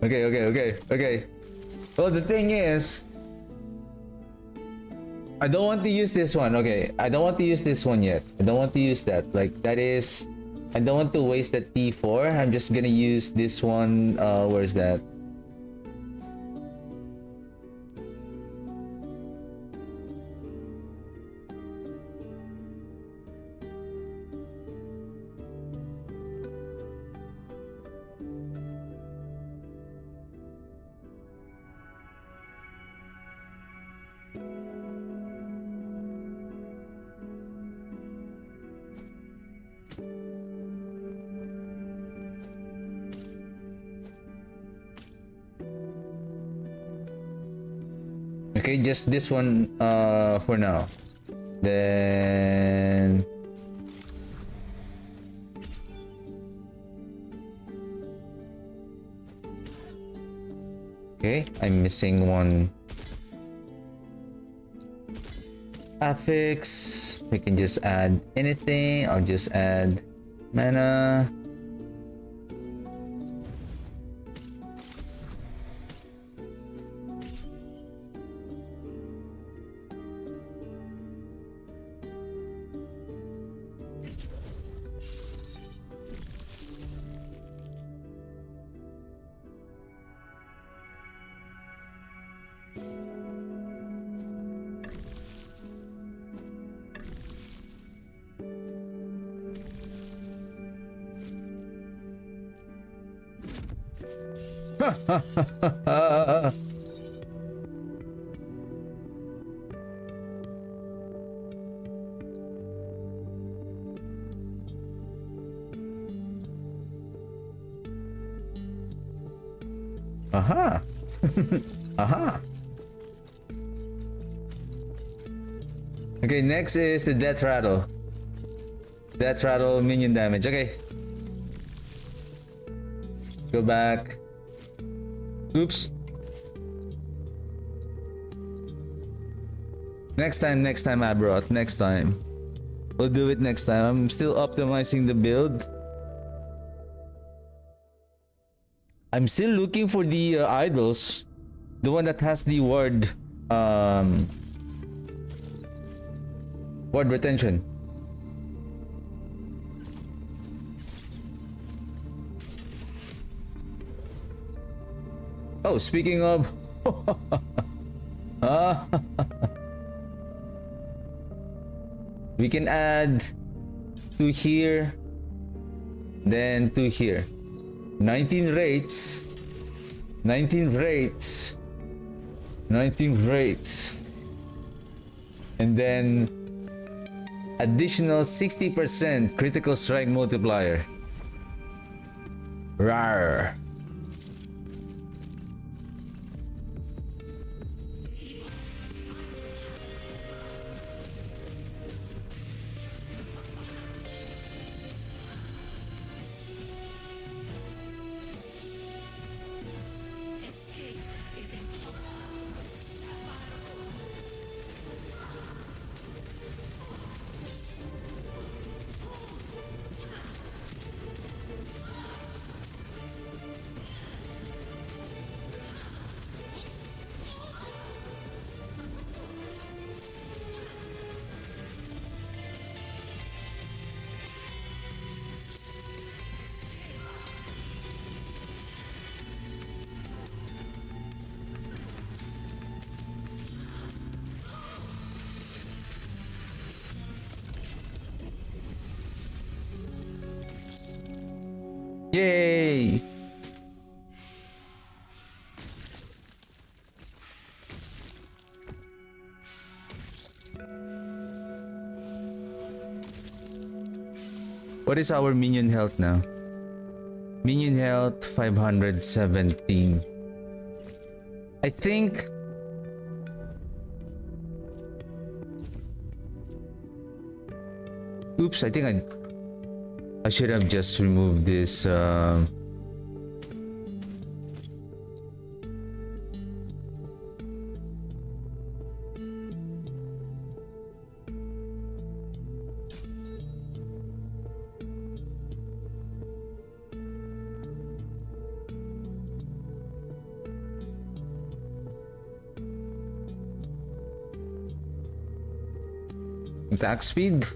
Okay. Well, the thing is, I don't want to use this one. Okay, I don't want to use this one yet. I don't want to use that. Like, that is, I don't want to waste that T4. I'm just gonna use this one. Where's that? Okay, just this one for now. Then okay, I'm missing one affix. We can just add anything. I'll just add mana. Aha. Aha. Okay, next is the death rattle. Death rattle minion damage. Okay. Go back. Oops. Next time, Abrot. Next time. We'll do it next time. I'm still optimizing the build. I'm still looking for the idols. The one that has the ward retention. Oh, speaking of we can add 2 here, then 2 here. 19 rates. 19 rates. 19 rates. And then additional 60% critical strike multiplier. Rawr. Yay! What is our minion health now? Minion health 517. I think oops, I think I should have just removed this attack speed.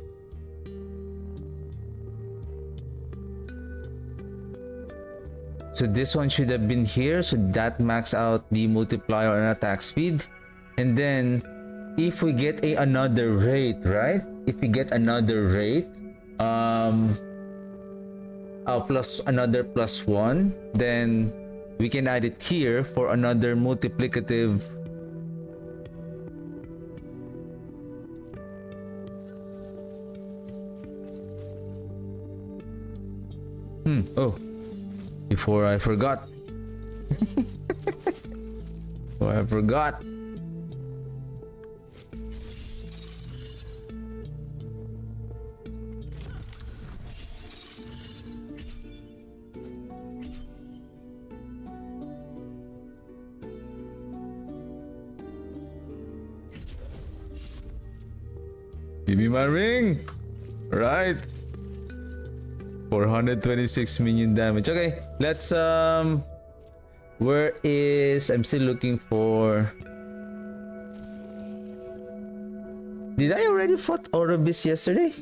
So this one should have been here, so that max out the multiplier on attack speed. And then if we get another Wraith, right? If we get another Wraith, plus another +1, then we can add it here for another multiplicative. Oh, before I forgot. Before I forgot. Give me my ring. Right. 426 minion damage. Okay, let's where is I'm still looking for. Did I already fought Orobis yesterday?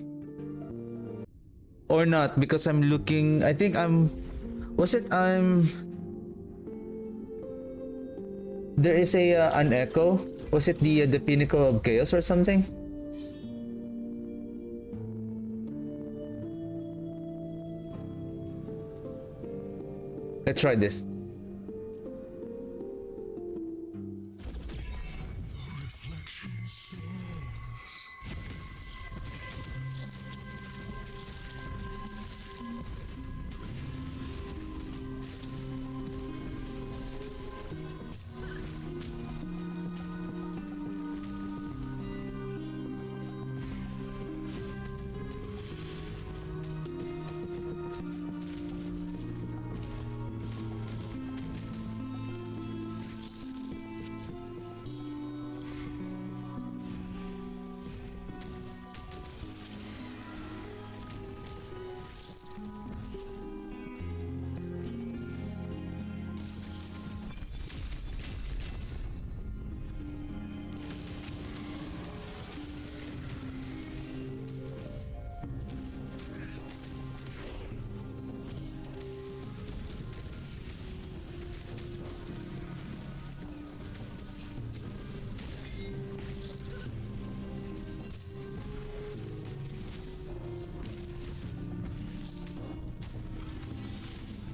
Or not? Because I'm looking, I think there is an echo. Was it the Pinnacle of Chaos or something? Let's try this.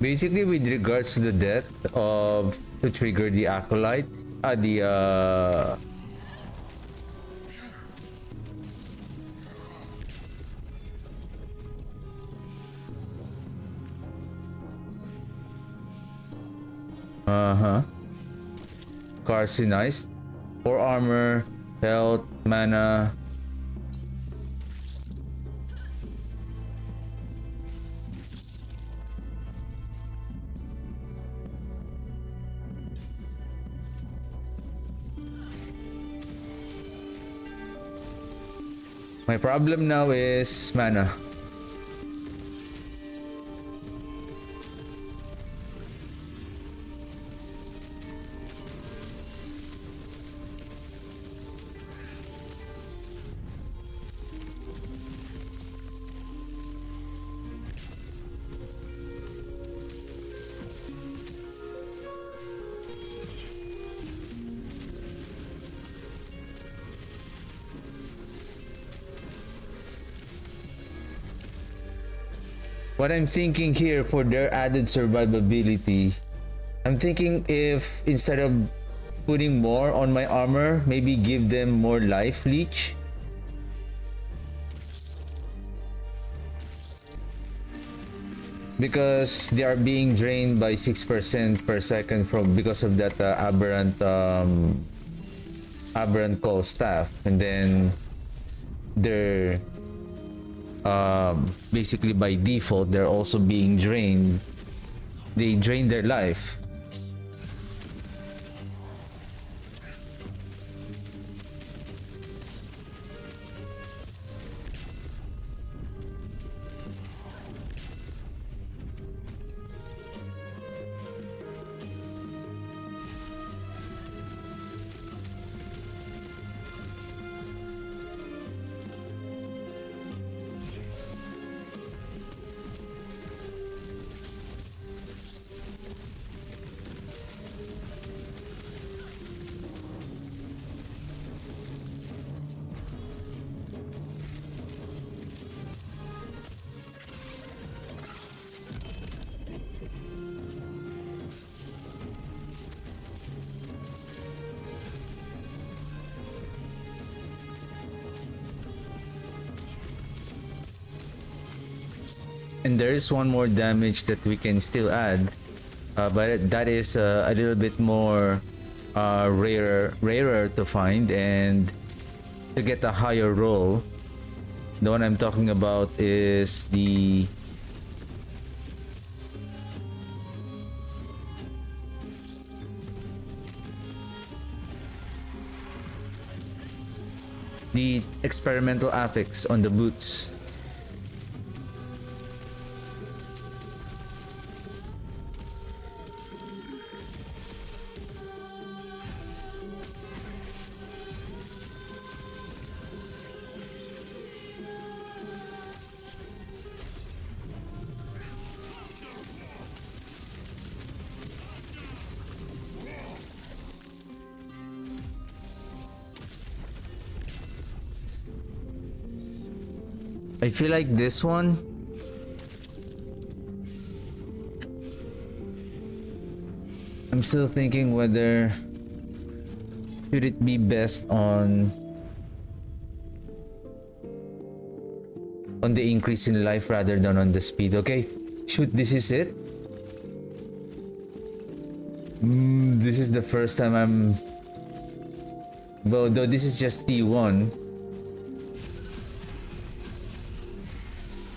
Basically, with regards to the death of to trigger the acolyte, carcinized, 4 armor, health, mana. My problem now is mana. What I'm thinking here for their added survivability, I'm thinking if instead of putting more on my armor, maybe give them more life leech. Because they are being drained by 6% per second from because of that aberrant call staff, and then they're basically by default they're also being drained. They drain their life. And there is one more damage that we can still add, but that is a little bit more rarer to find and to get a higher roll. The one I'm talking about is the experimental affix on the boots. I feel like this one I'm still thinking whether should it be best on the increase in life rather than on the speed. Okay, shoot, this is it. This is the first time I'm, well, though this is just T1.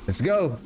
Let's go.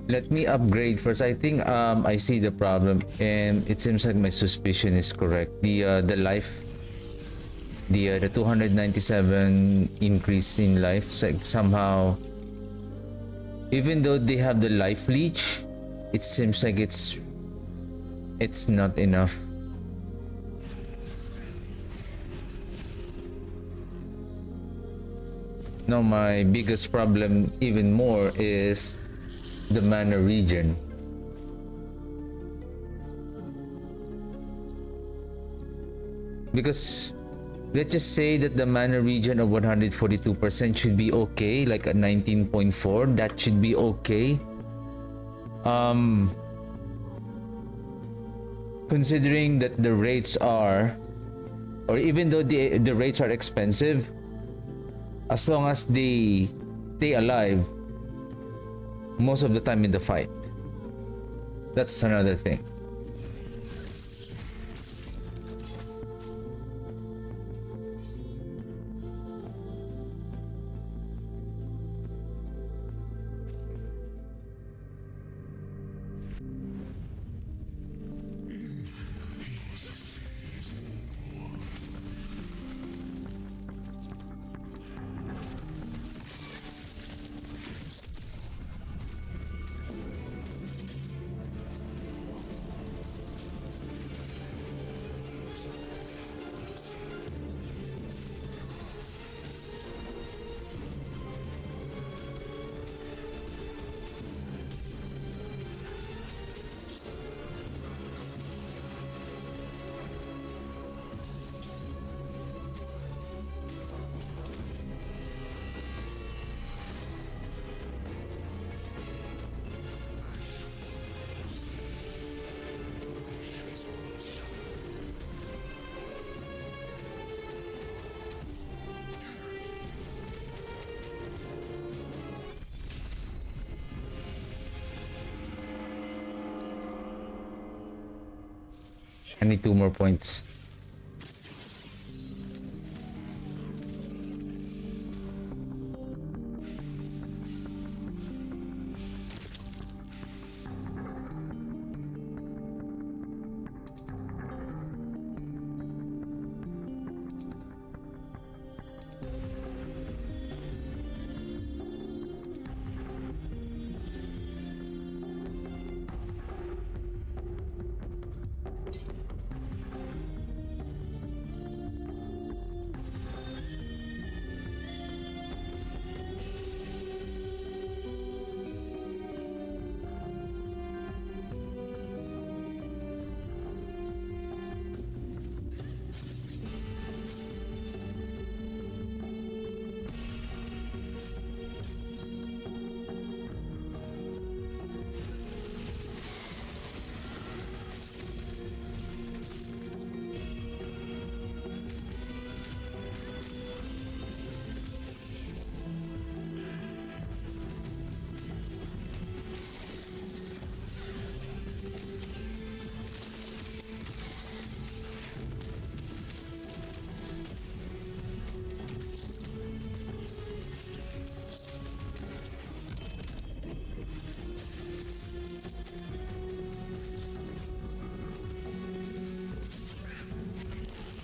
Let me upgrade first. I think I see the problem, and it seems like my suspicion is correct. The life, the 297 increase in life, somehow, even though they have the life leech, it seems like it's not enough. Now my biggest problem even more is the mana regen. Because let's just say that the mana regen of 142% should be okay, like a 19.4, that should be okay. Considering that the rates are, or even though the rates are expensive, as long as they stay alive most of the time in the fight, that's another thing. I need 2 more points.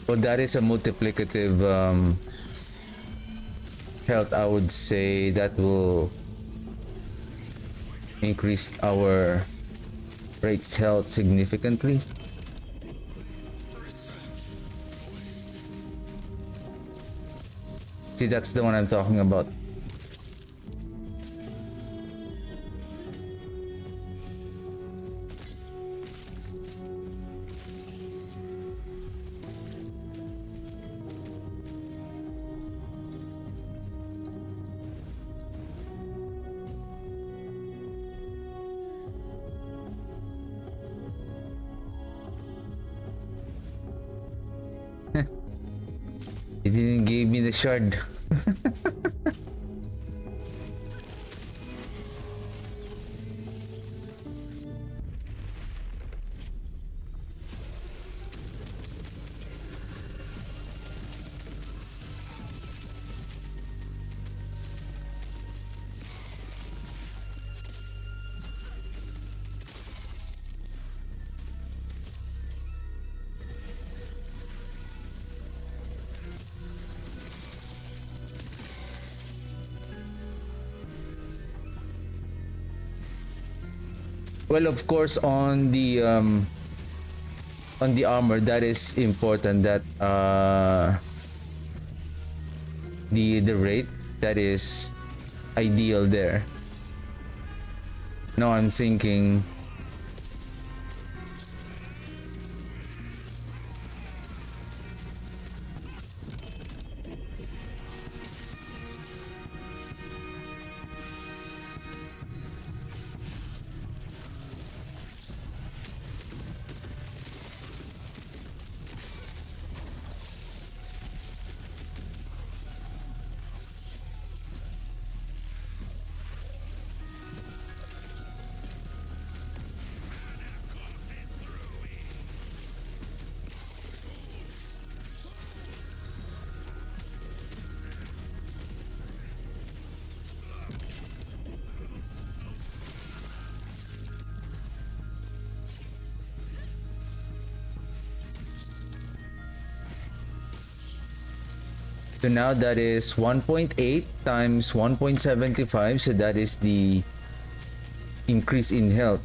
Well, that is a multiplicative health. I would say that will increase our Wraith's health significantly. See, that's the one I'm talking about. He didn't give me the shard. Well, of course, on the armor, that is important. That the rate that is ideal there. Now I'm thinking. So now that is 1.8 times 1.75, so that is the increase in health.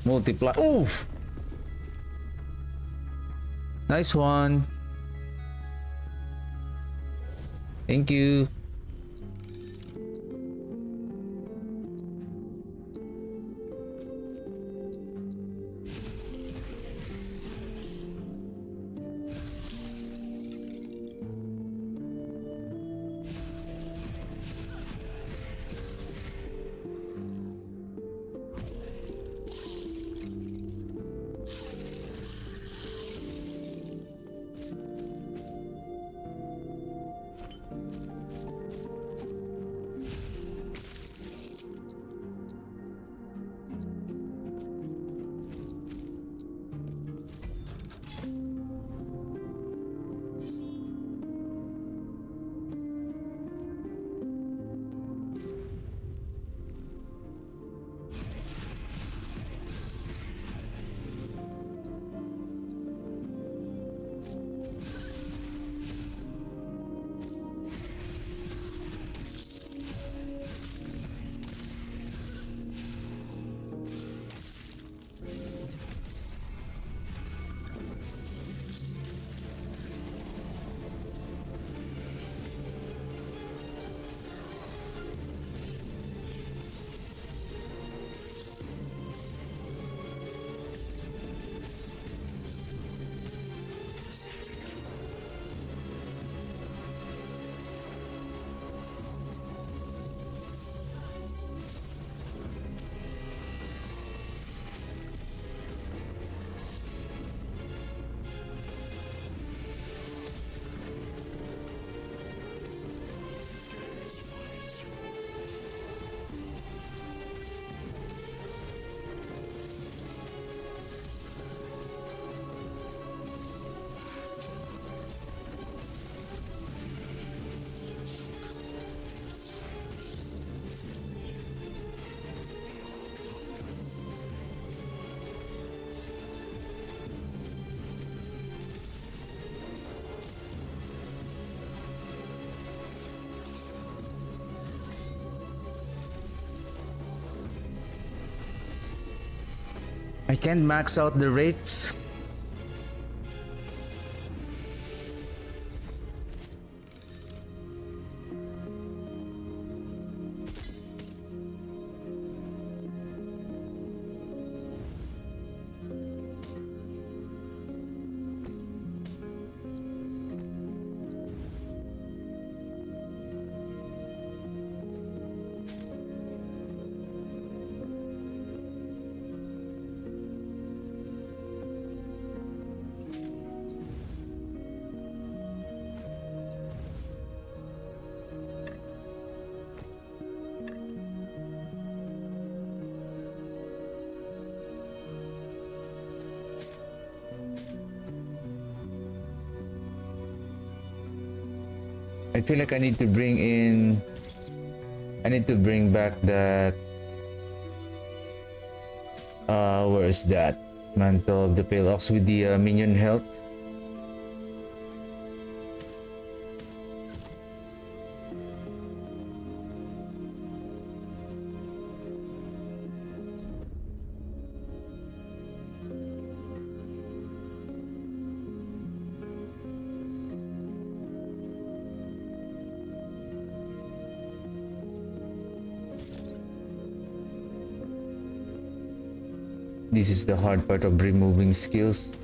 Multiply. Oof! Nice one. Thank you. I can't max out the rates. I feel like I need to bring in. I need to bring back that. Where is that? Mantle of the Pale Ox with the minion health. This is the hard part of removing skills.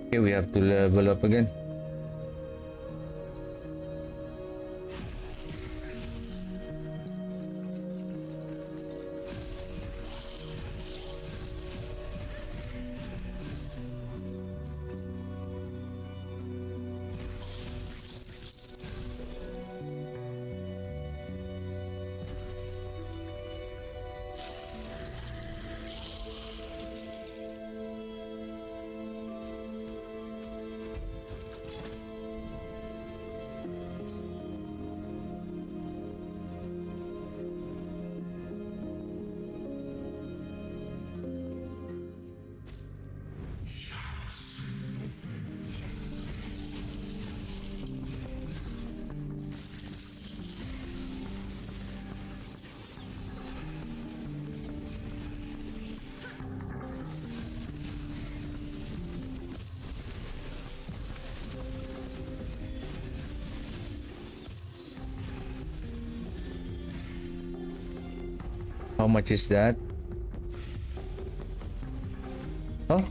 Okay, we have to level up again. How much is that? Oh.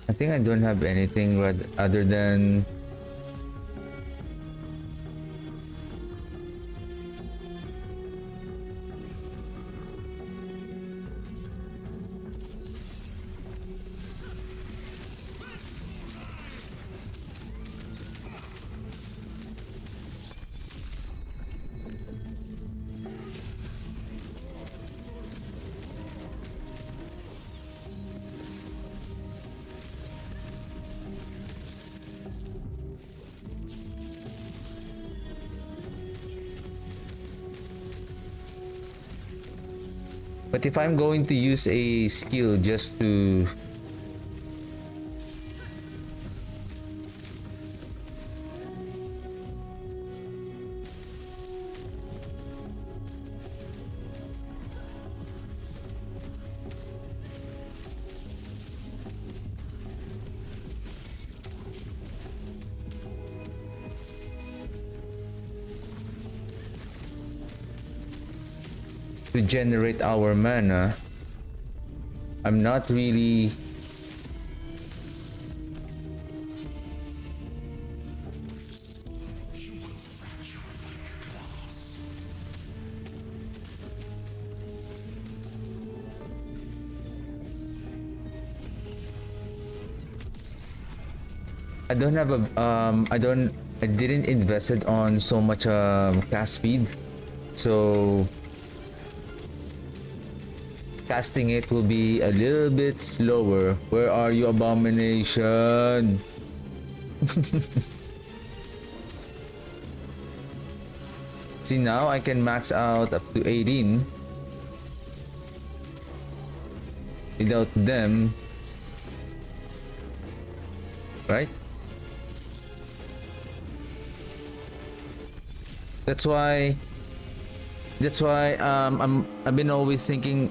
I think I don't have anything other than but if I'm going to use a skill just to generate our mana, I'm not really I don't have a I didn't invest it on so much cast speed, so casting it will be a little bit slower. Where are you, Abomination? See, now I can max out up to 18 Without them, right? That's why I've been always thinking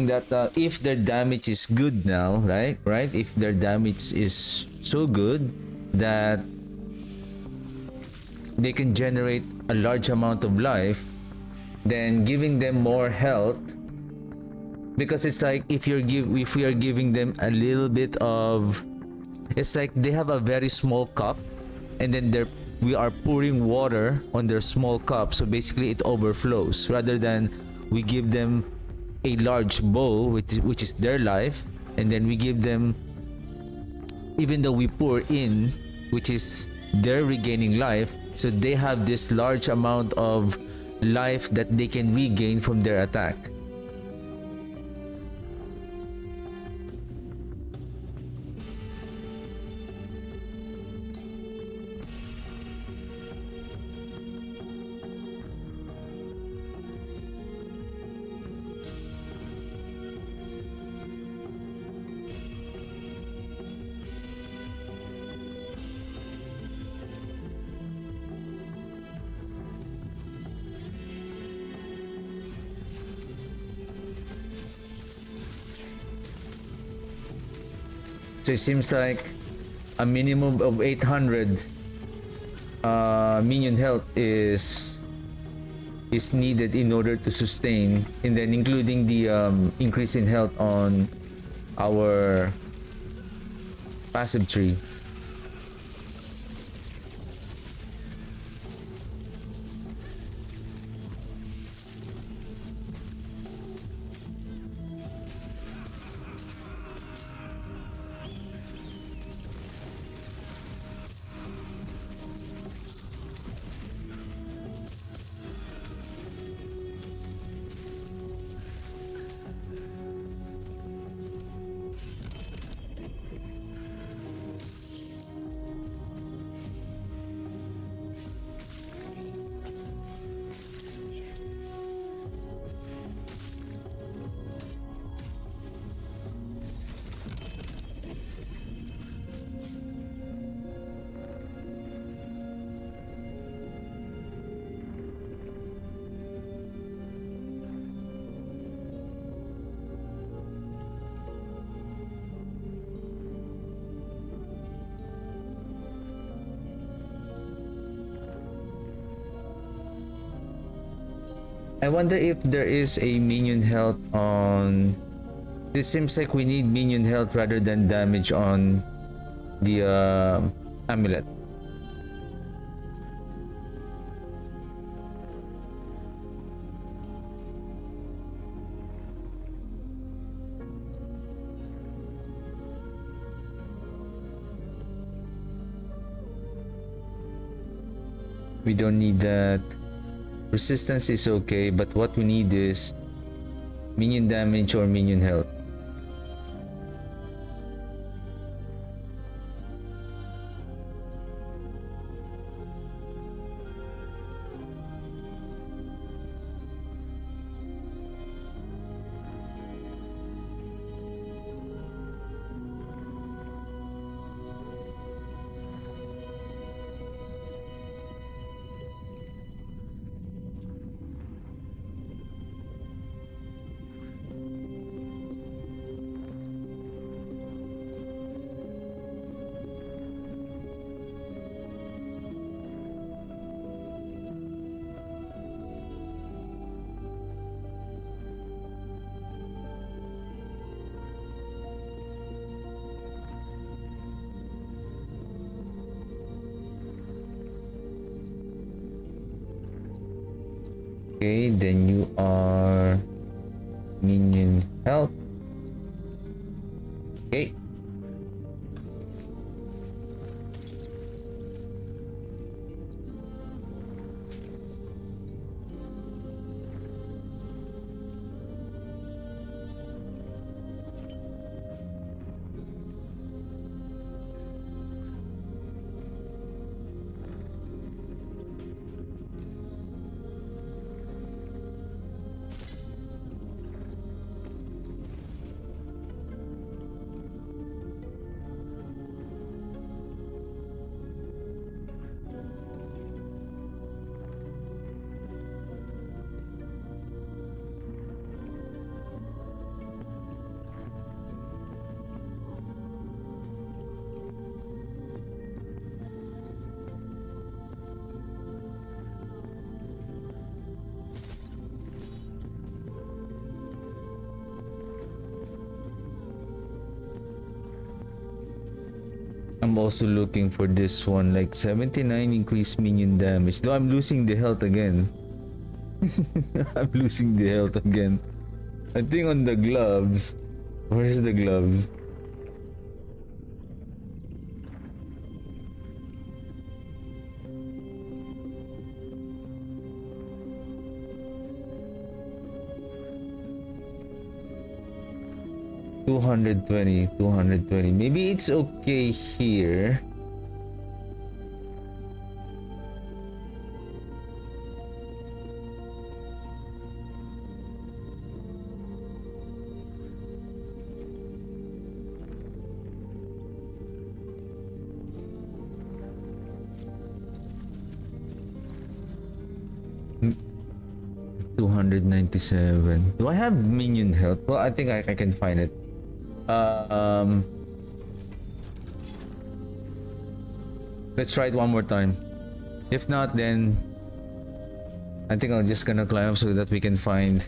that if their damage is good now, right, if their damage is so good that they can generate a large amount of life, then giving them more health, because it's like if we are giving them a little bit of, it's like they have a very small cup, and then we are pouring water on their small cup, so basically it overflows, rather than we give them a large bowl, which is their life, and then we give them, even though we pour in, which is their regaining life, so they have this large amount of life that they can regain from their attack. So it seems like a minimum of 800 minion health is needed in order to sustain, and then including the increase in health on our passive tree. I wonder if there is a minion health on... This seems like we need minion health rather than damage on the amulet. We don't need that. Resistance is okay, but what we need is minion damage or minion health. Okay, then you are minion health. Okay. I'm also looking for this one, like 79 increased minion damage. Though I'm losing the health again. I'm losing the health again. I think on the gloves. Where's the gloves? $220. Maybe it's okay here. $297. Do I have minion health? Well, I think I can find it. Let's try it one more time. If not, then I think I'm just gonna climb up so that we can find.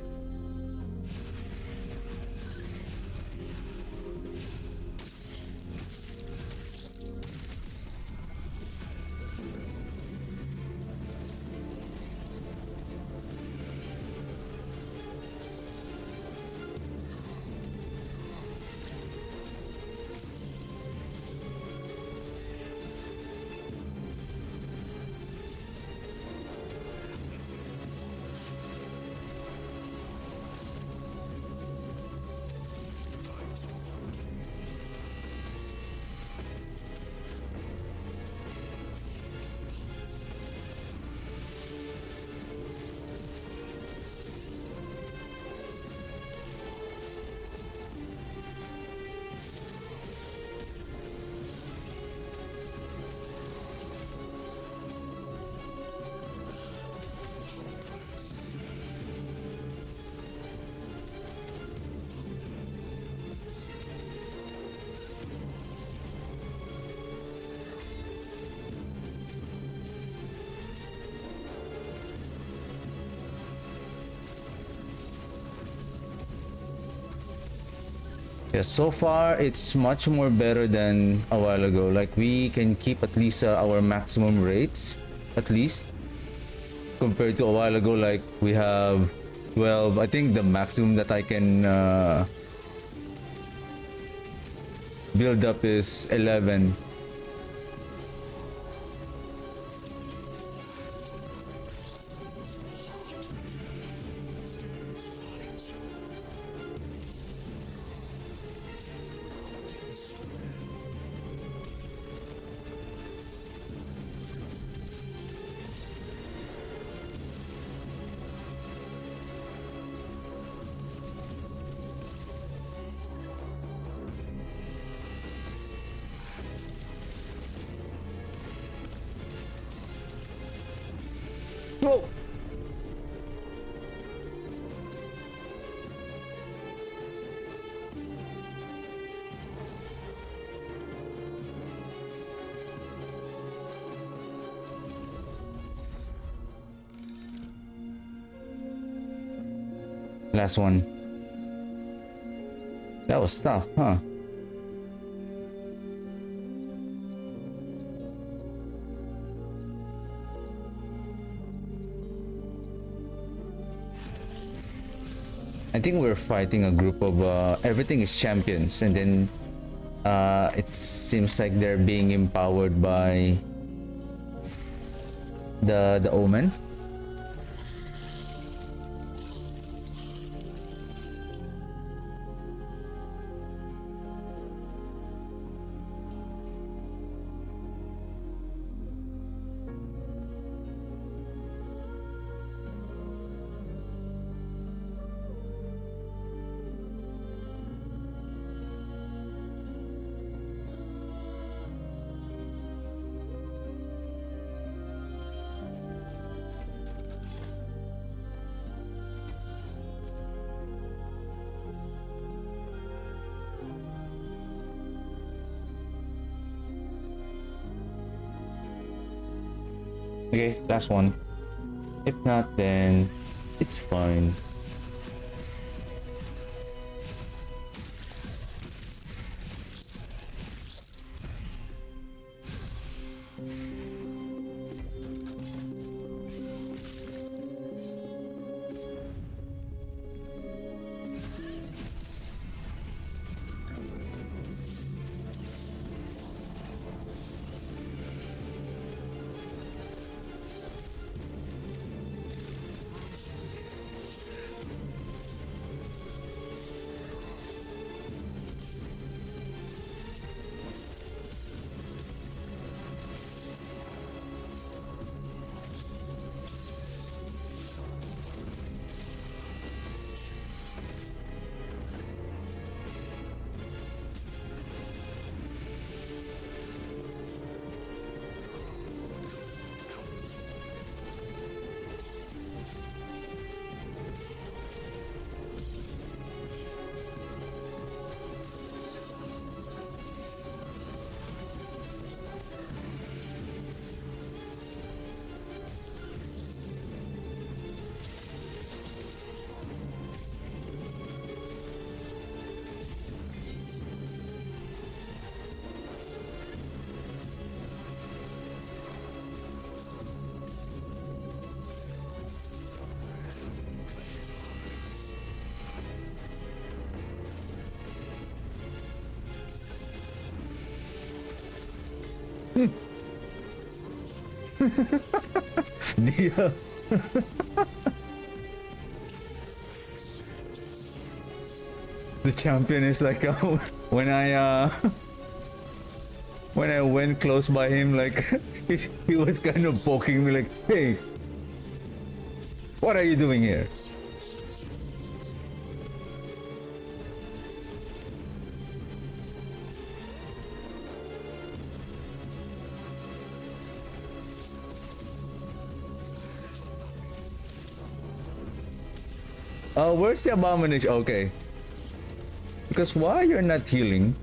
Yeah, so far it's much more better than a while ago. Like we can keep at least our maximum rates, at least compared to a while ago. Like we have 12. I think the maximum that I can build up is 11. Whoa! Last one. That was tough, huh? I think we're fighting a group of everything is champions, and then it seems like they're being empowered by the omen. Okay, last one. If not, then it's fine. The, the champion is like when when I went close by him, like he was kind of poking me, like, "Hey, what are you doing here?" Oh, where's the abomination? Okay. Because why you're not healing?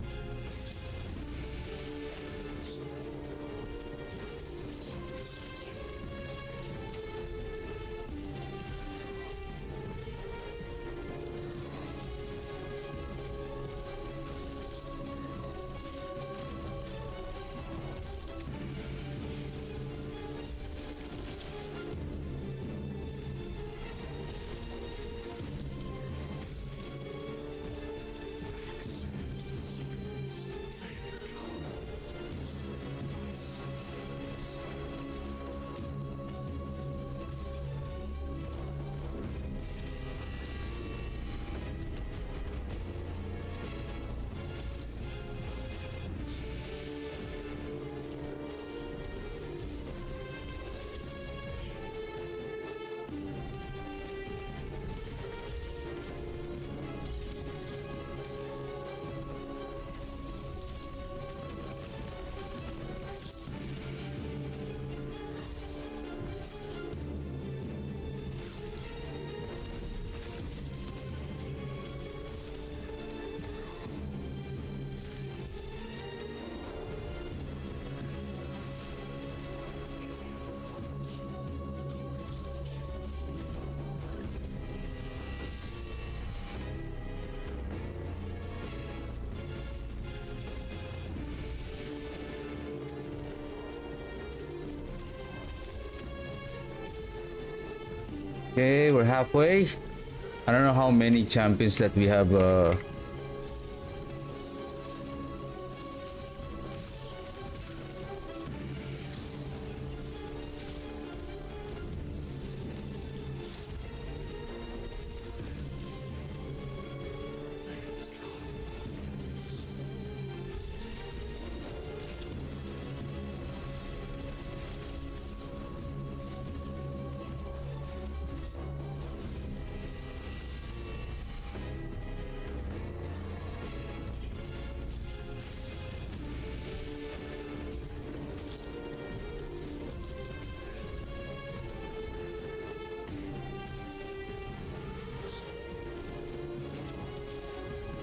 Okay, we're halfway. I don't know how many champions that we have.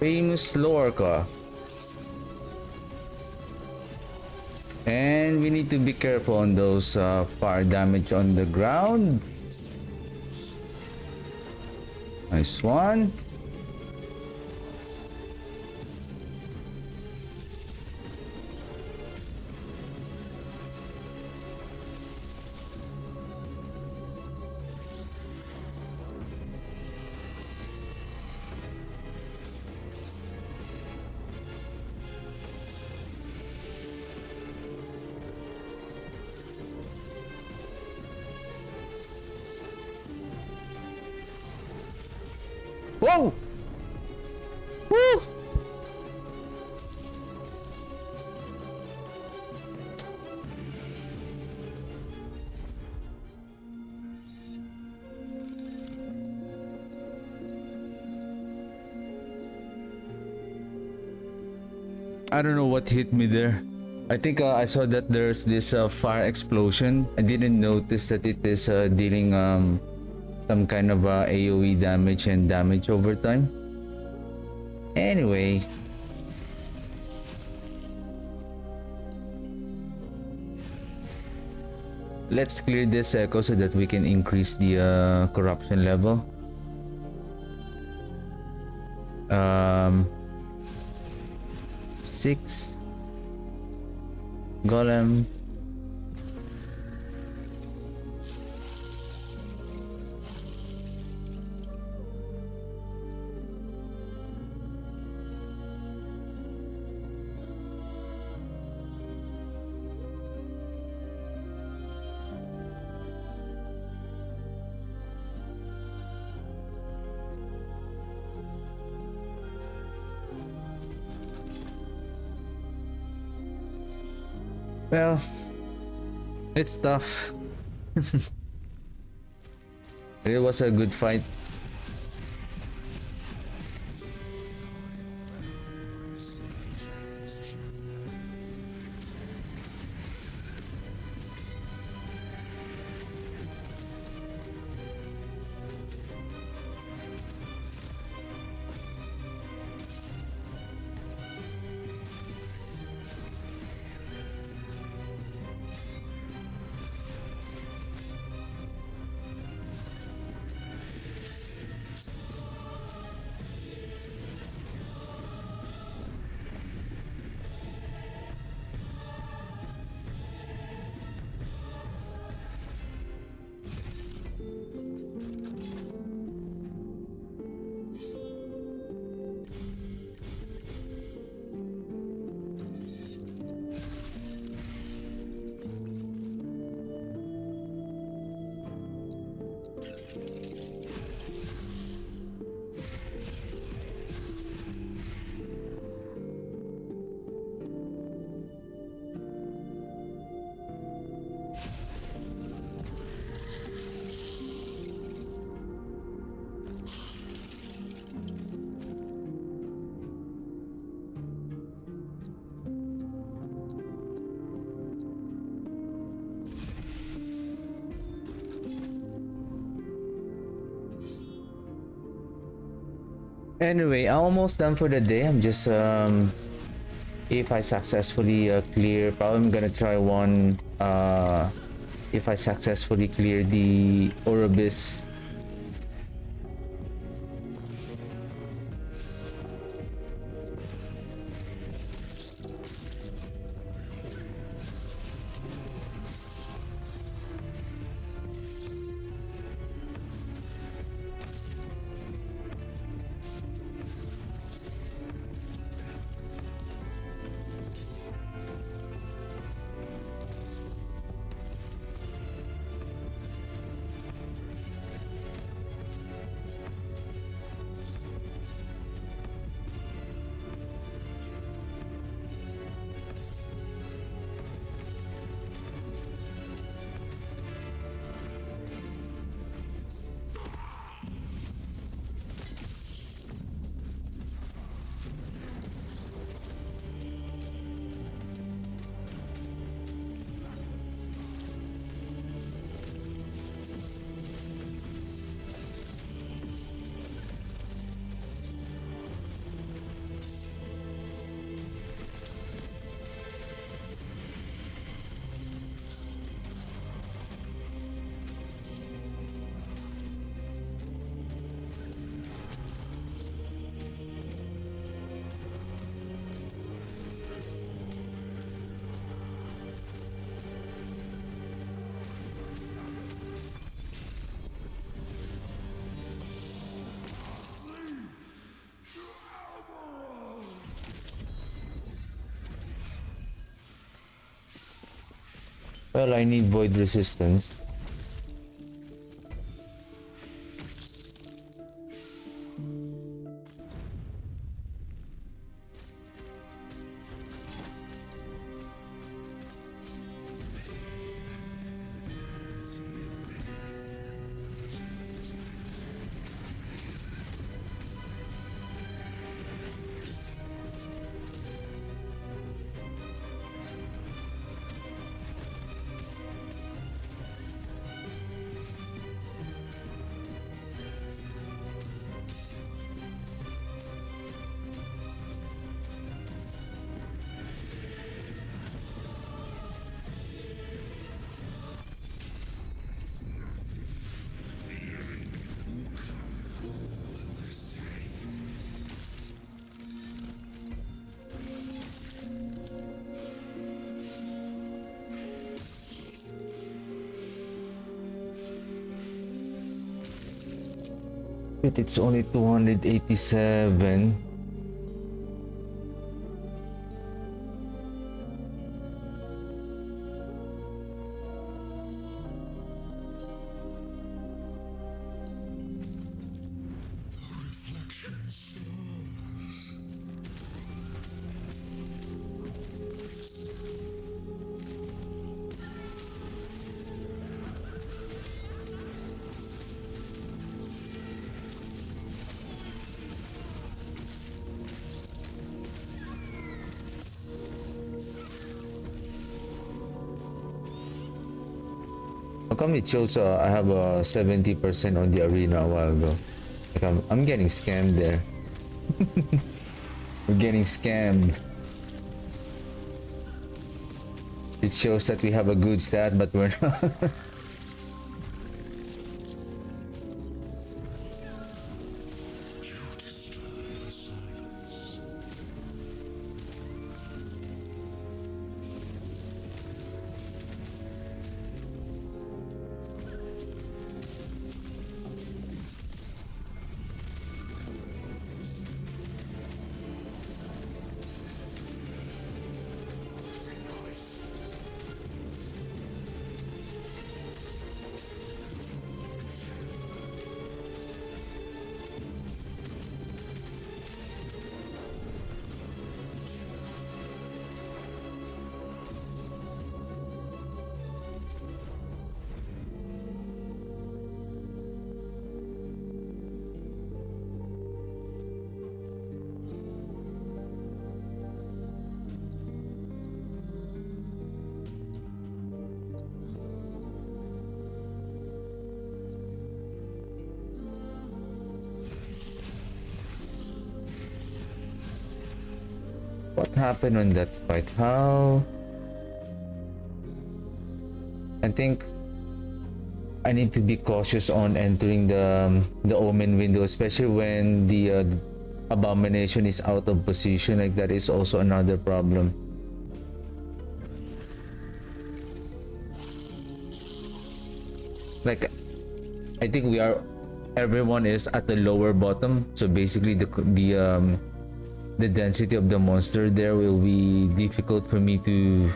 Famous Lorca. And we need to be careful on those fire damage on the ground. Nice one. Whoa! Woo! I don't know what hit me there. I think I saw that there's this fire explosion. I didn't notice that it is dealing some kind of AoE damage and damage over time. Anyway, let's clear this echo so that we can increase the corruption level. 6 golem. Well, it's tough. It was a good fight. Anyway, I'm almost done for the day. I'm just if I successfully clear, probably I'm gonna try one if I successfully clear the Orobis. Well, I need void resistance. But it's only 287. How come it shows I have a 70% on the arena a while ago? Like I'm getting scammed there. We're getting scammed. It shows that we have a good stat, but we're not. What happened on that fight? How? I think I need to be cautious on entering the omen window, especially when the abomination is out of position. Like that is also another problem. Like I think everyone is at the lower bottom, so basically the density of the monster there will be difficult for me to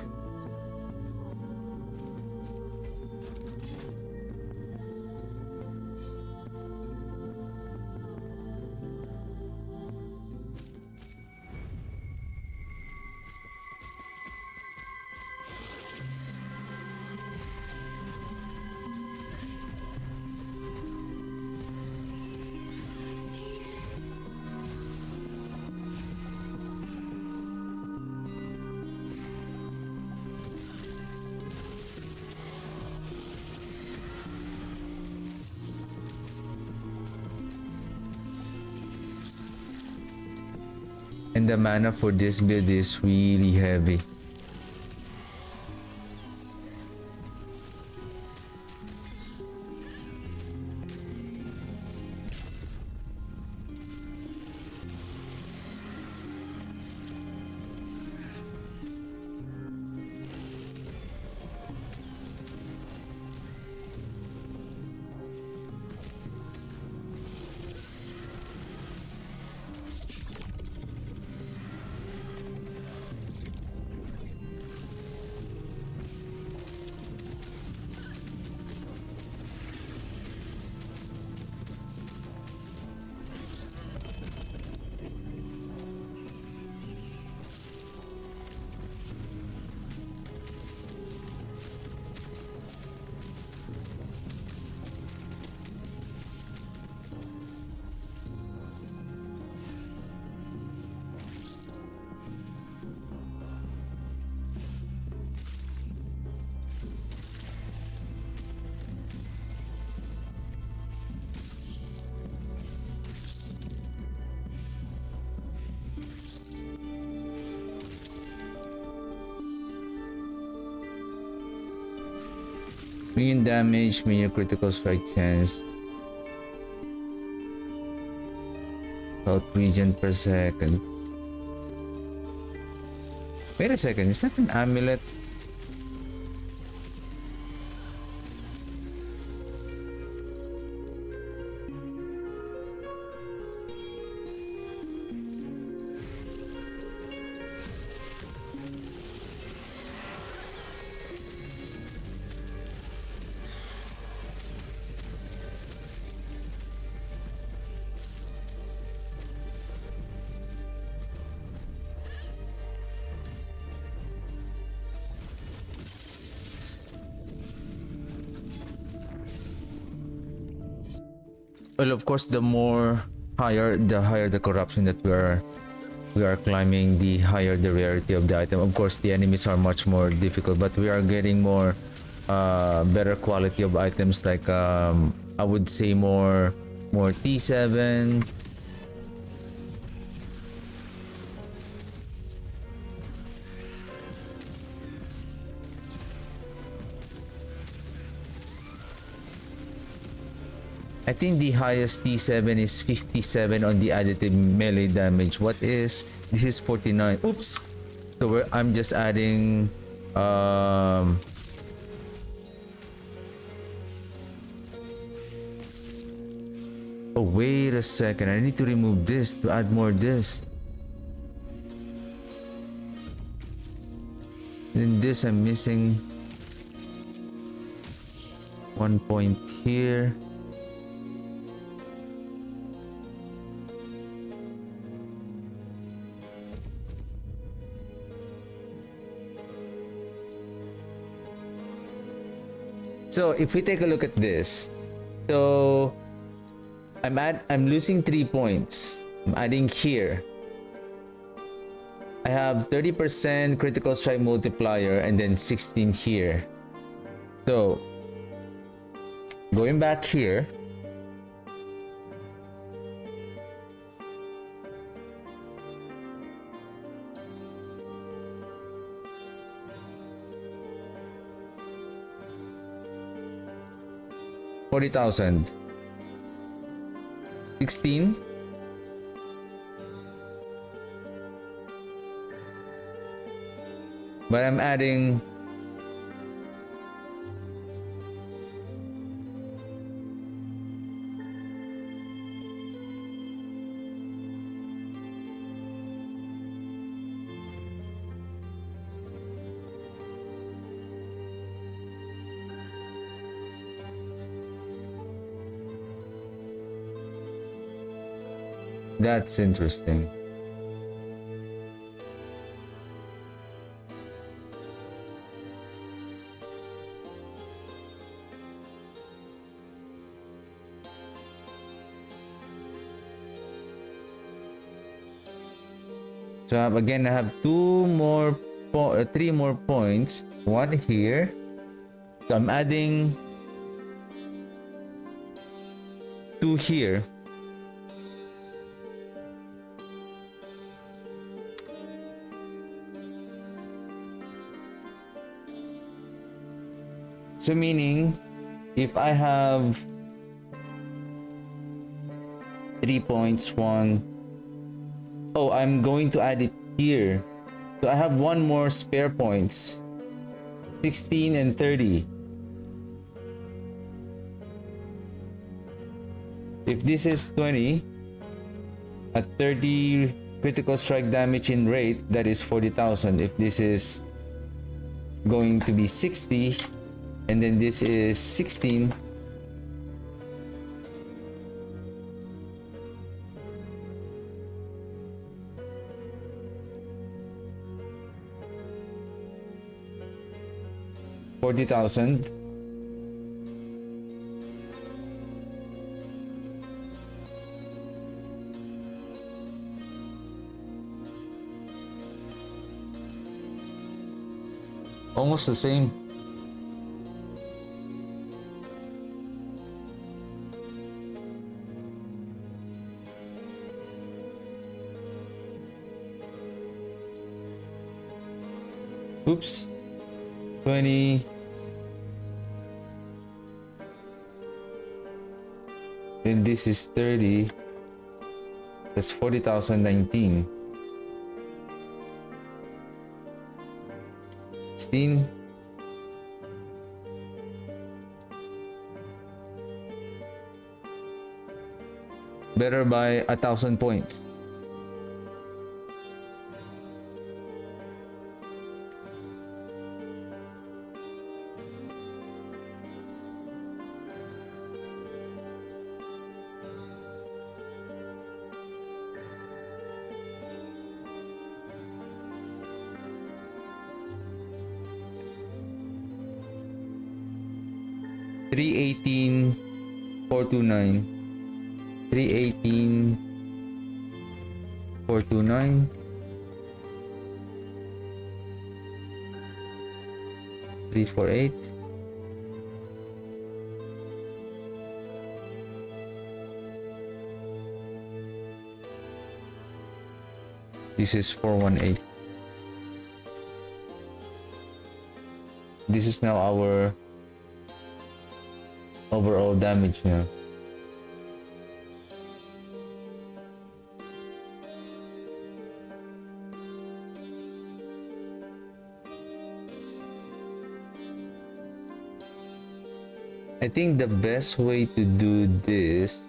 and the mana for this build is really heavy. Minion damage, minion critical strike chance. About region per second. Wait a second, is that an amulet? Well, of course, the higher the corruption that we are climbing, the higher the rarity of the item. Of course, the enemies are much more difficult, but we are getting more better quality of items, like I would say more T7. I think the highest T7 is 57 on the additive melee damage. What is this? Is 49. Oops. So I'm just adding oh, wait a second. I need to remove this to add more this. Then this, I'm missing 1 point here. So if we take a look at this, so I'm losing 3 points. I'm adding here. I have 30% critical strike multiplier and then 16 here. So going back here, $40,000. 16. But I'm adding that's interesting. So again, I have three more points. One here. So I'm adding 2 here. So meaning, if I have 3 points, I'm going to add it here. So I have 1 more spare points. 16 and 30. If this is 20, at 30 critical strike damage in Wraith, that is 40,000. If this is going to be 60, and then this is 16, $40,000. Almost the same. Oops. 20. Then this is 30. That's 40,019. 16. Better by 1,000 points. $318,429. 318,429. 348. This is 418. This is now our overall damage now. I think the best way to do this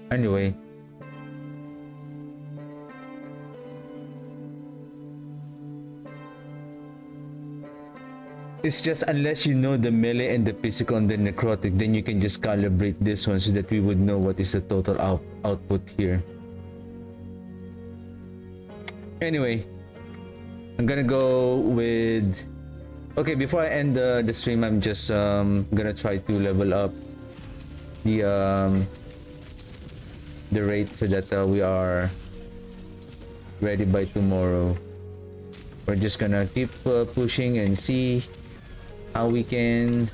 anyway, it's just unless you know the melee and the physical and the necrotic, then you can just calibrate this one so that we would know what is the total output here. Anyway, I'm gonna go with... Okay, before I end the stream, I'm just gonna try to level up the rate so that we are ready by tomorrow. We're just gonna keep pushing and see how we can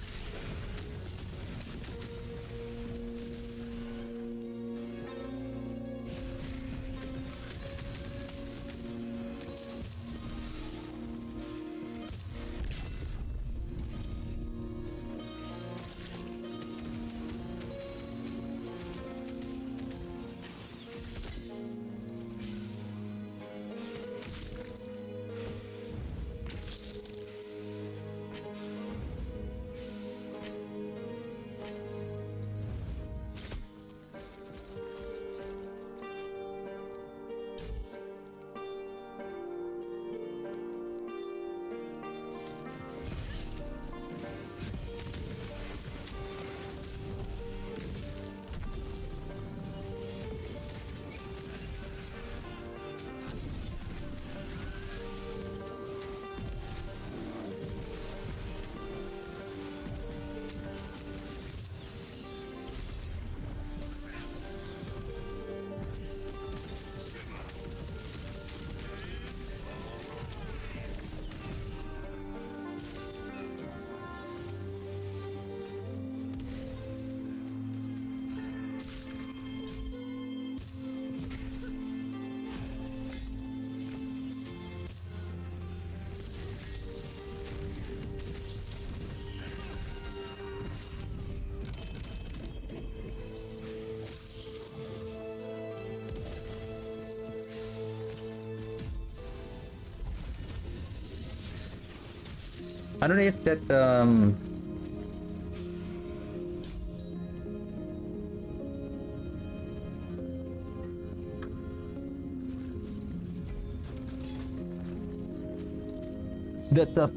I don't know if that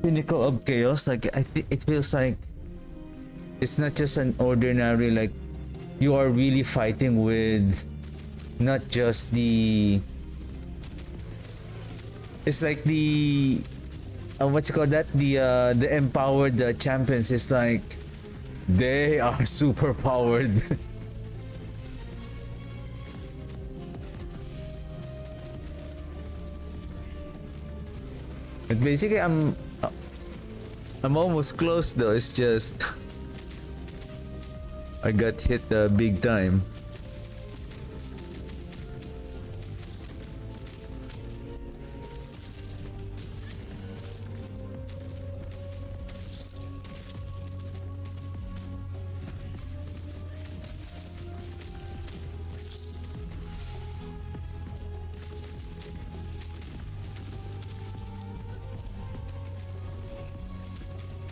pinnacle of chaos, like it feels like it's not just an ordinary, like you are really fighting with not just the, it's like the what you call that, the empowered champions. Is like they are super powered. But basically I'm almost close though. It's just I got hit big time.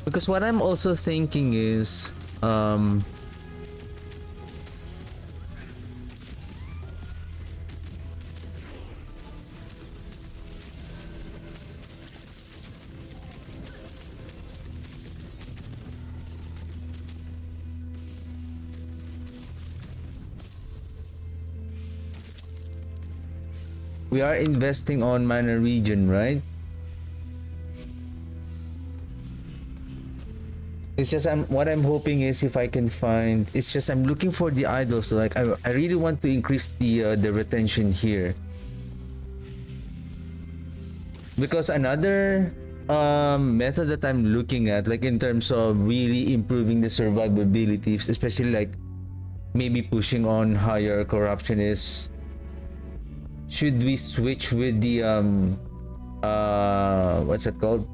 Because what I'm also thinking is we are investing on mana region, right? It's just what I'm hoping is if I can find, it's just I'm looking for the idols. So like I really want to increase the retention here, because another method that I'm looking at, like in terms of really improving the survivability, especially like maybe pushing on higher corruption, is should we switch with the what's that called?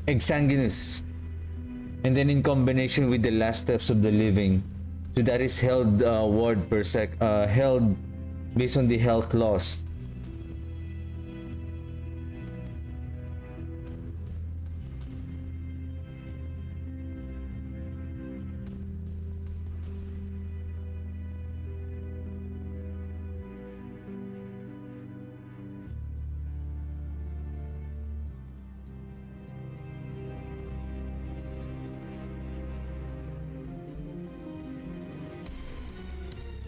Exsanguinous, and then in combination with the last steps of the living, so that is held ward per sec, held based on the health lost.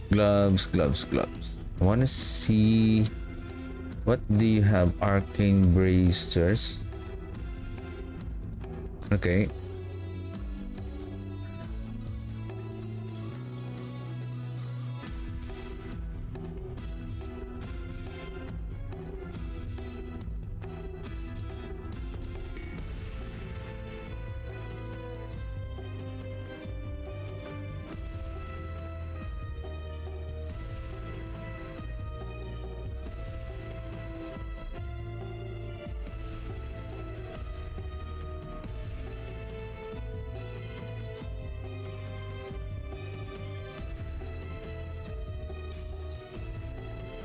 Gloves, gloves, gloves. I want to see what do you have? Arcane bracers. Okay.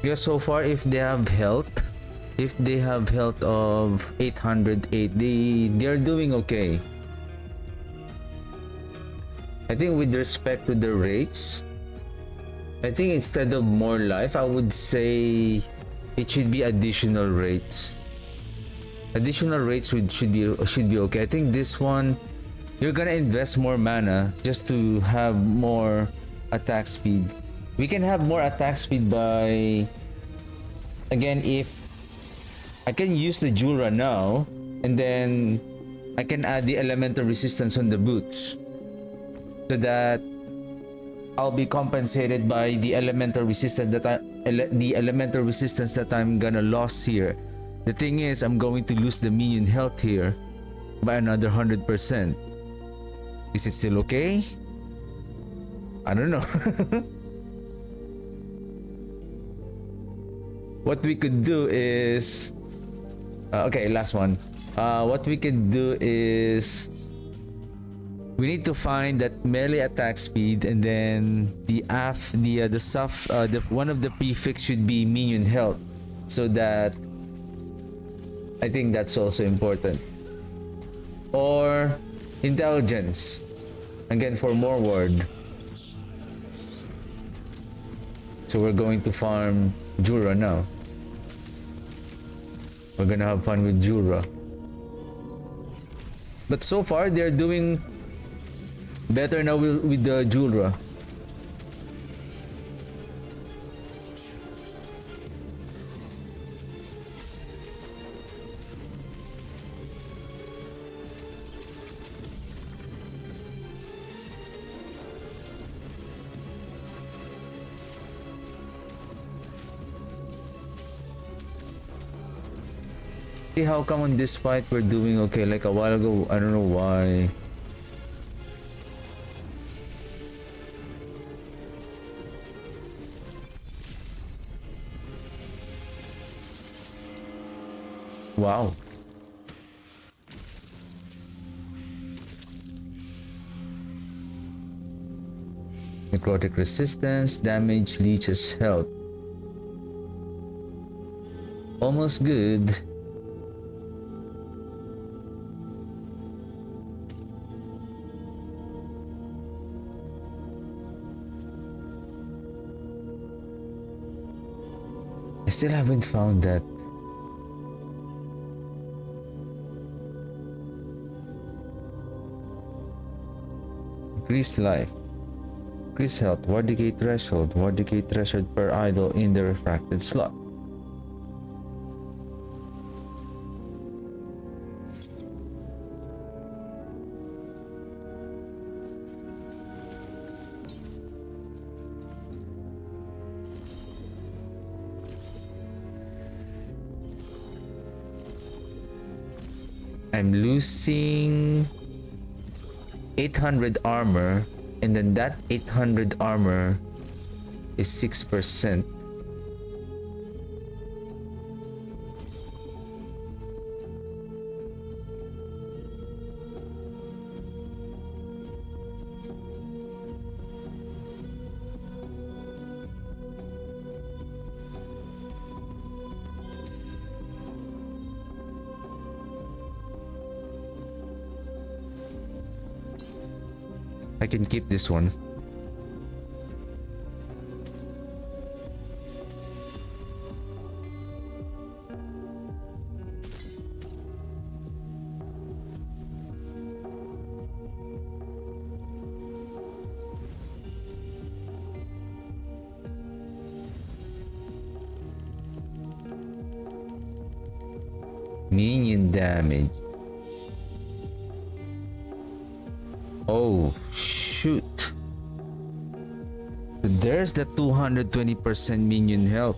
Yeah, so far if they have health, if they have health of 808, they're doing okay. I think with respect to the rates, I think instead of more life, I would say it should be additional rates. Additional rates should be okay. I think this one, you're gonna invest more mana just to have more attack speed. We can have more attack speed by, again, if I can use the Jura now, and then I can add the elemental resistance on the boots, so that I'll be compensated by the elemental resistance that I'm gonna lose here. The thing is, I'm going to lose the minion health here by another 100%. Is it still okay? I don't know. What we could do is okay, last one. What we could do is we need to find that melee attack speed, and then the one of the prefix should be minion health, so that I think that's also important. Or intelligence, again for more ward. So we're going to farm Jura now. We're gonna have fun with Jura. But so far they're doing better now with the Jura. See how come on this fight we're doing okay? Like a while ago, I don't know why. Wow. Necrotic resistance, damage, leeches health. Almost good. I still haven't found that Increase life. Increase health. War decay threshold. War decay threshold per idol in the refracted slot. I'm losing 800 armor, and then that 800 armor is 6%. I can keep this one. Minion damage. Oh, shoot. There's the 220% minion health.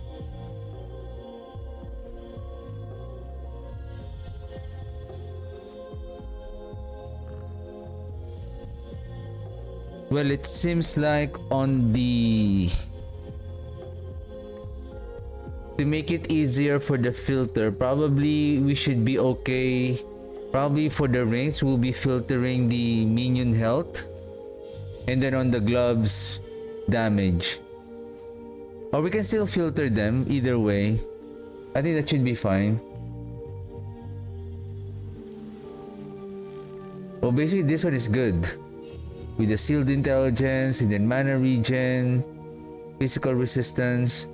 Well, it seems like on the... To make it easier for the filter, probably we should be okay. Probably for the range, we'll be filtering the minion health. And then on the gloves, damage. Or we can still filter them either way. I think that should be fine. Well, basically this one is good. With the sealed intelligence, and then mana regen, physical resistance.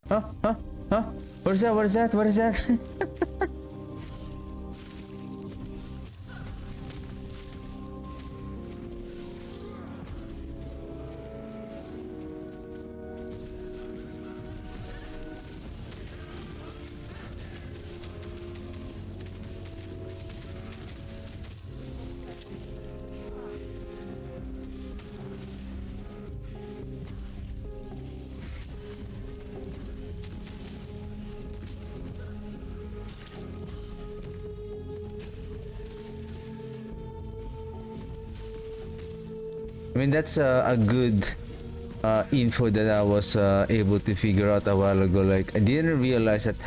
Huh? What is that? What is that? What is that? I mean, that's a good info that I was able to figure out a while ago. Like, I didn't realize that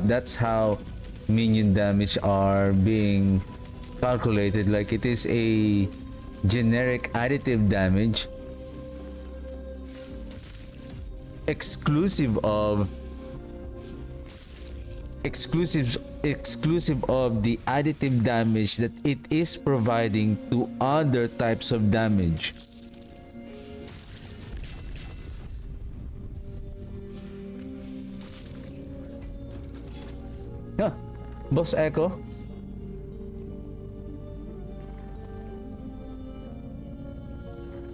that's how minion damage are being calculated. Like, it is a generic additive damage exclusive of the additive damage that it is providing to other types of damage. Huh. Boss Echo.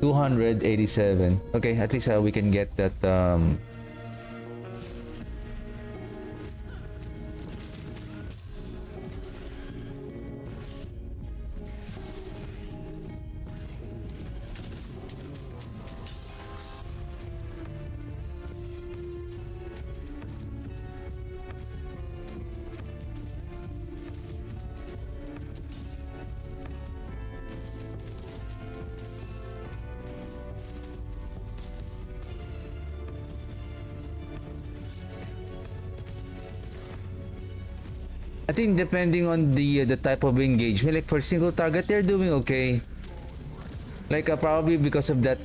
$287. Okay, at least we can get that I think depending on the type of engagement, like for single target, they're doing okay. Like probably because of that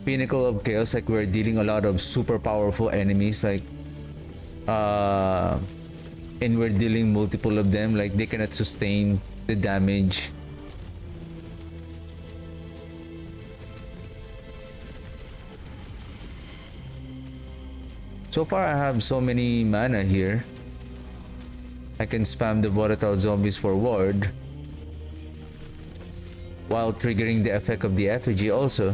pinnacle of chaos, like we're dealing a lot of super powerful enemies, like uh, and we're dealing multiple of them, like they cannot sustain the damage. So far, I have so many mana here. I can spam the volatile zombies for ward while triggering the effect of the effigy also.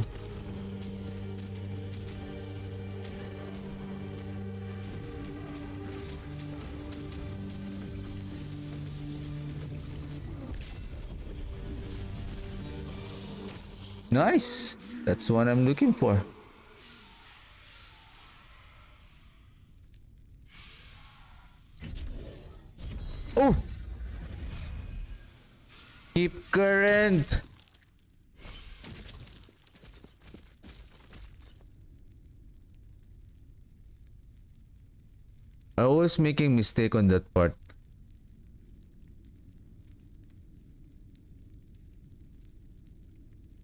Nice! That's what I'm looking for. Oh! Keep current! I was making mistake on that part.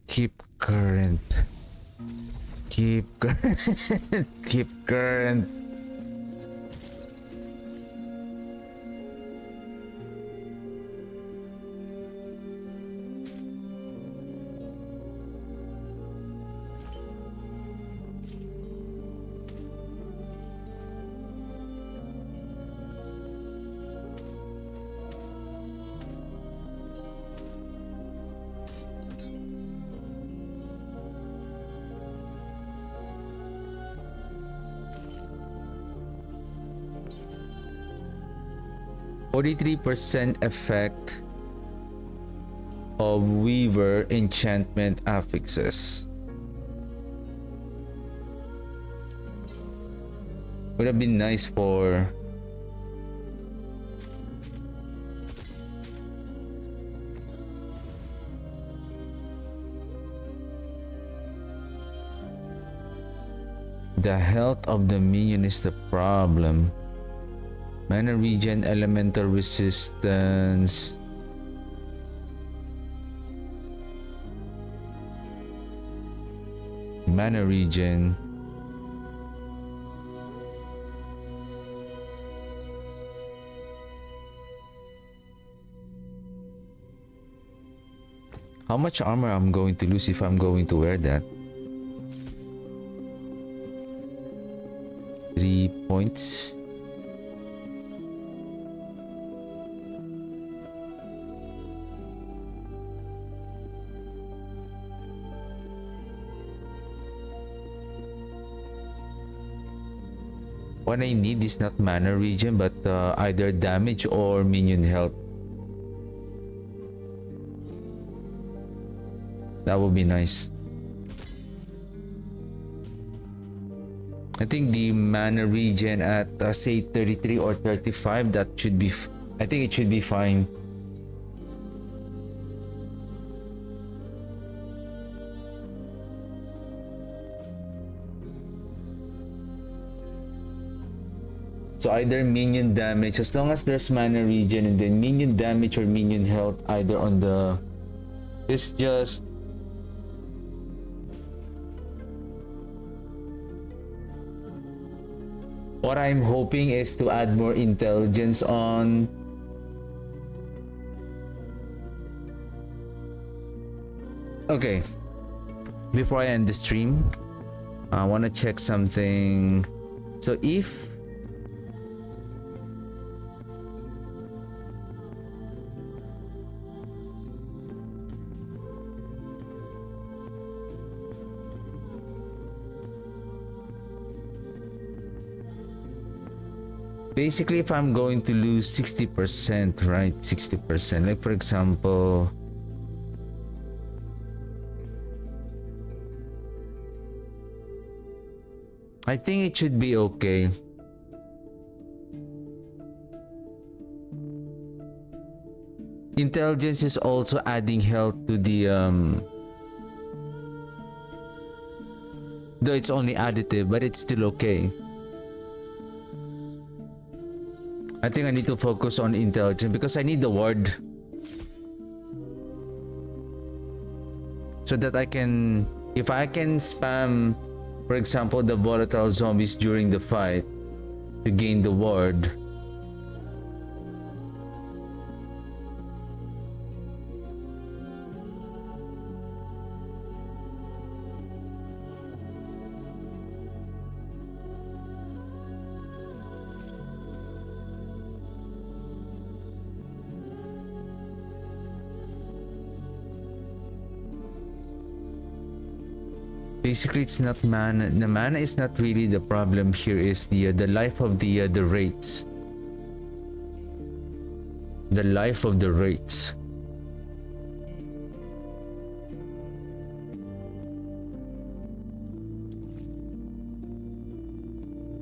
Keep current. Keep current. Keep current. %43 effect of Weaver enchantment affixes. Would have been nice for the health of the minion is the problem. Mana regen, elemental resistance. Mana regen. How much armor I'm going to lose if I'm going to wear that? 3 points. What I need is not mana regen, but either damage or minion health. That would be nice. I think the mana regen at say 33 or 35, that should be I think it should be fine. So either minion damage, as long as there's mana regen, and then minion damage or minion health either on the... It's just... What I'm hoping is to add more intelligence on... Okay. Before I end the stream, I want to check something. So if... Basically, if I'm going to lose 60%, right? 60%. Like for example... I think it should be okay. Intelligence is also adding health to the... Though it's only additive, but it's still okay. I think I need to focus on intelligence because I need the ward. So that I can, if I can spam, for example, the volatile zombies during the fight to gain the ward. Basically, it's not mana. The mana is not really the problem here. Is the life of the wraiths. The life of the wraiths.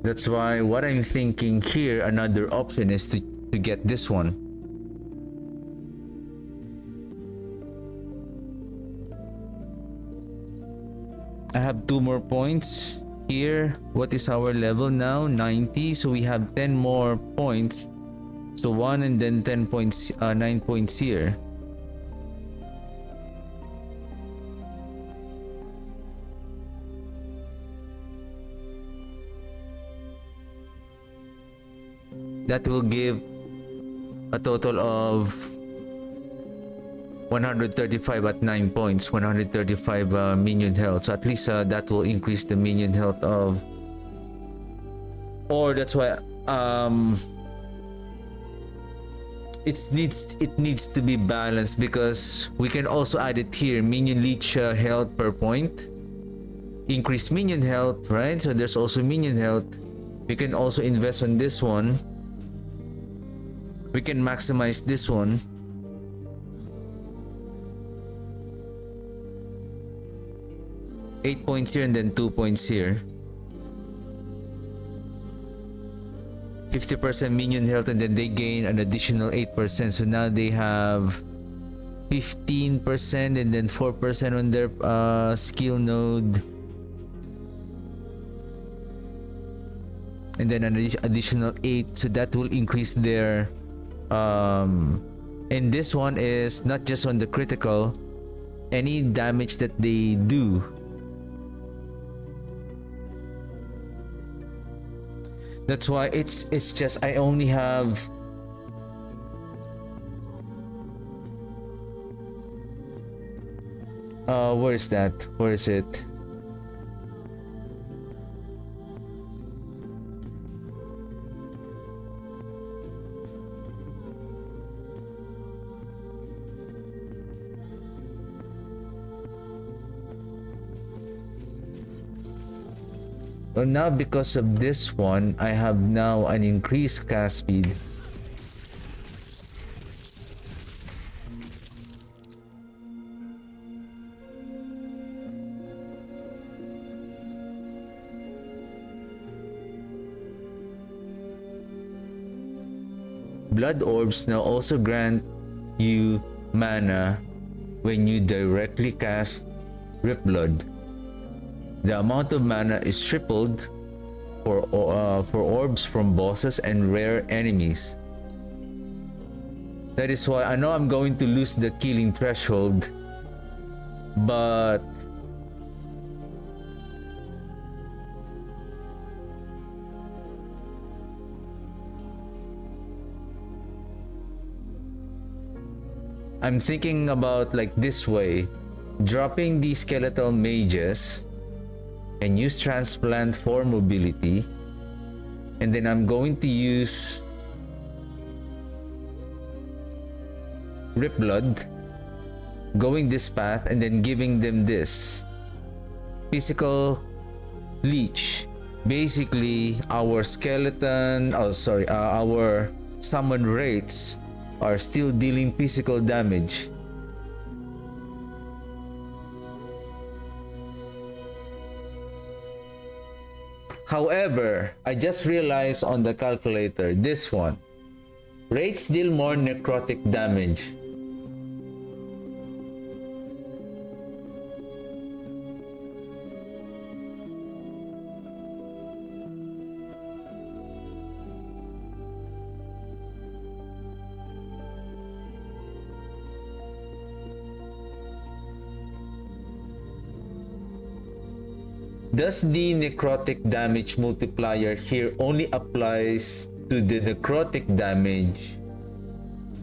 That's why what I'm thinking here, another option is to get this one. I have 2 more points here. What is our level now? 90. So we have 10 more points. So 1 and then 10 points, 9 points here. That will give a total of 135 at 9 points, 135 minion health. So at least that will increase the minion health of, or that's why it needs to be balanced, because we can also add it here, minion leech health per point, increase minion health, right? So there's also minion health. We can also invest on this one. We can maximize this one. Eight points here and then 2 points here. 50% minion health and then they gain an additional 8%. So now they have 15% and then 4% on their skill node. And then an additional 8. So that will increase their... and this one is not just on the critical. Any damage that they do. That's why it's just I only have where is that? Where is it? Well, now because of this one, I have now an increased cast speed. Blood orbs now also grant you mana when you directly cast Rip Blood. The amount of mana is tripled for orbs from bosses and rare enemies. That is why I know I'm going to lose the killing threshold, but I'm thinking about like this way, dropping the skeletal mages and use transplant for mobility, and then I'm going to use Rip Blood, going this path and then giving them this physical leech. Basically our skeleton, our summon wraiths are still dealing physical damage. However, I just realized on the calculator, this one, wraiths deal more necrotic damage. Does the necrotic damage multiplier here only applies to the necrotic damage,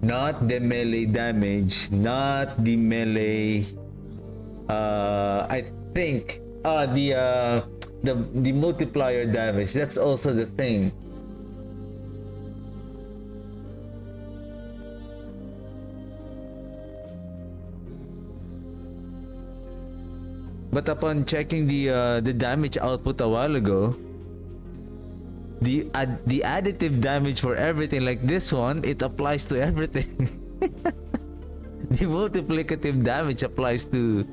not the melee damage, not the melee I think the multiplier damage, that's also the thing. But upon checking the damage output a while ago, the additive damage for everything like this one, it applies to everything. The multiplicative damage applies to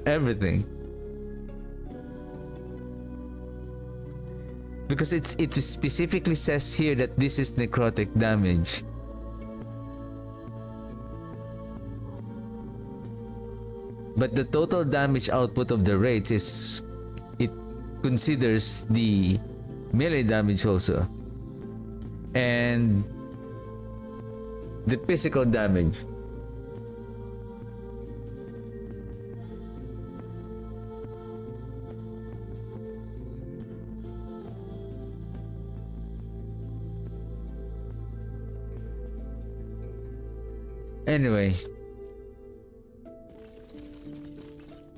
everything. Because it specifically says here that this is necrotic damage. But the total damage output of the Wraiths is, it considers the melee damage also, and the physical damage. Anyway,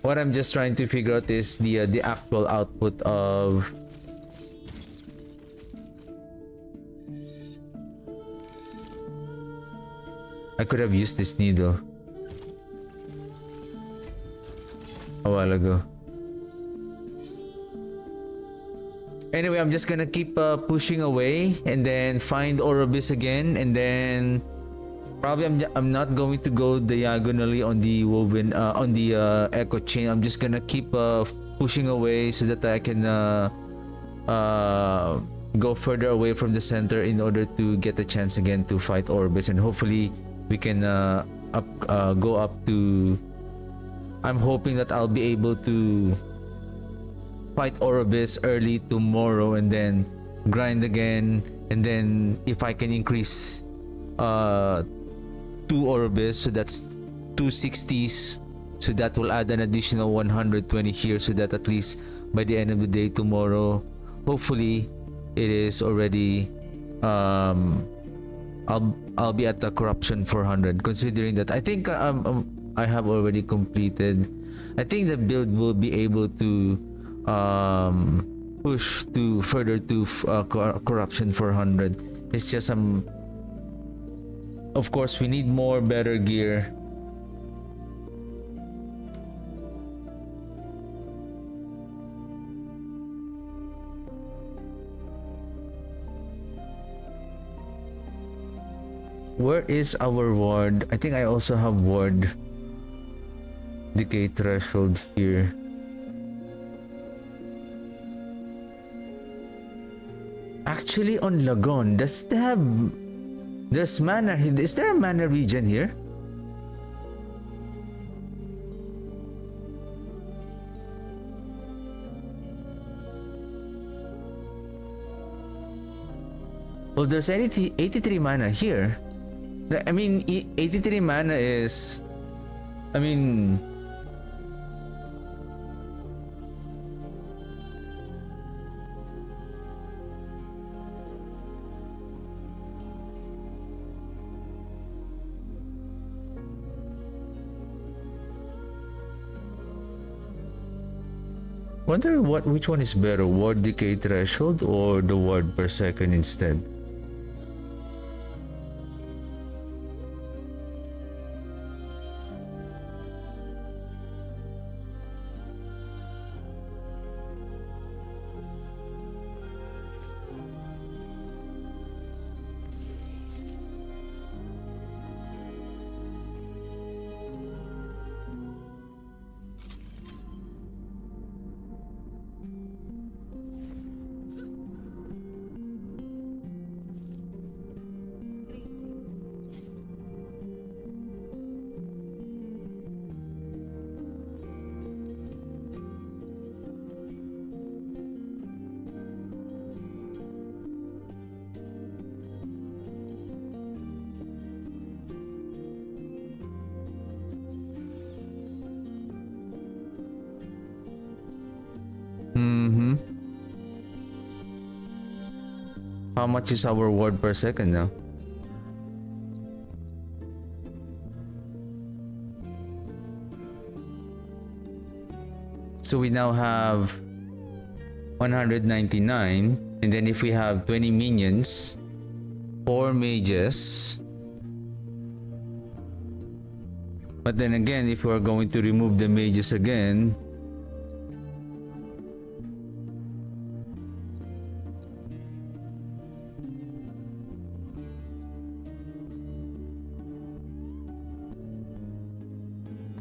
what I'm just trying to figure out is the actual output of I could have used this needle a while ago. Anyway, I'm just gonna keep pushing away and then find Orobis again, and then probably I'm not going to go diagonally on the woven on the echo chain. I'm just gonna keep pushing away so that I can go further away from the center in order to get a chance again to fight Orobis, and hopefully we can go up to. I'm hoping that I'll be able to fight Orobis early tomorrow and then grind again, and then if I can increase 2 Orobis, so that's 260s, so that will add an additional 120 here, so that at least by the end of the day tomorrow, hopefully it is already I'll be at the corruption 400, considering that I think I have already completed. I think the build will be able to push to further to corruption 400. It's just of course we need more better gear. Where is our ward? I think I also have ward decay threshold here. Actually, on Lagon, does it have... There's mana. Is there a mana region here? Well, there's 83 mana here. I mean, 83 mana is... I mean... Wonder which one is better, ward decay threshold or the ward per second instead? How much is our ward per second now? So we now have 199, and then if we have 20 minions, 4 mages. But then again, if we are going to remove the mages again,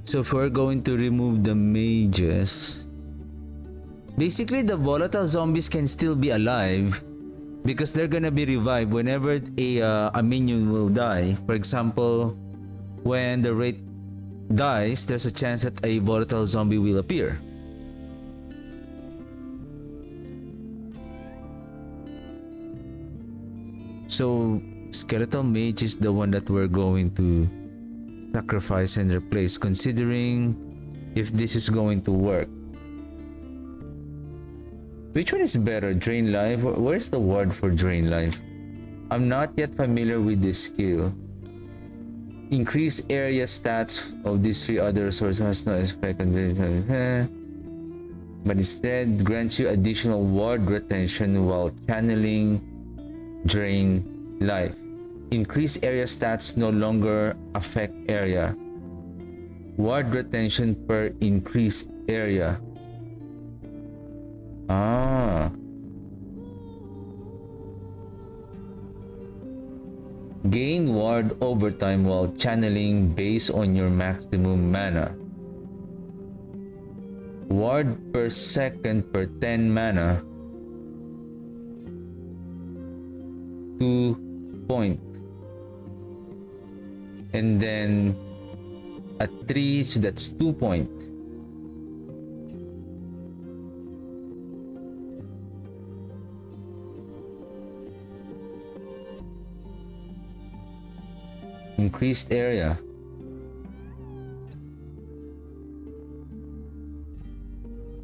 so if we're going to remove the mages, basically the volatile zombies can still be alive because they're gonna be revived whenever a minion will die. For example, when the Wraith dies, there's a chance that a volatile zombie will appear. So skeletal mage is the one that we're going to sacrifice and replace, considering if this is going to work. Which one is better, Drain Life? Where's the word for Drain Life? I'm not yet familiar with this skill. Increase area stats of these 3 other resources has no effect on this, but instead grants you additional ward retention while channeling Drain Life. Increase area stats no longer affect area. Ward retention per increased area. Gain ward over time while channeling based on your maximum mana. Ward per second per 10 mana. 2 point. And then at 3, so that's 2 point. Increased area.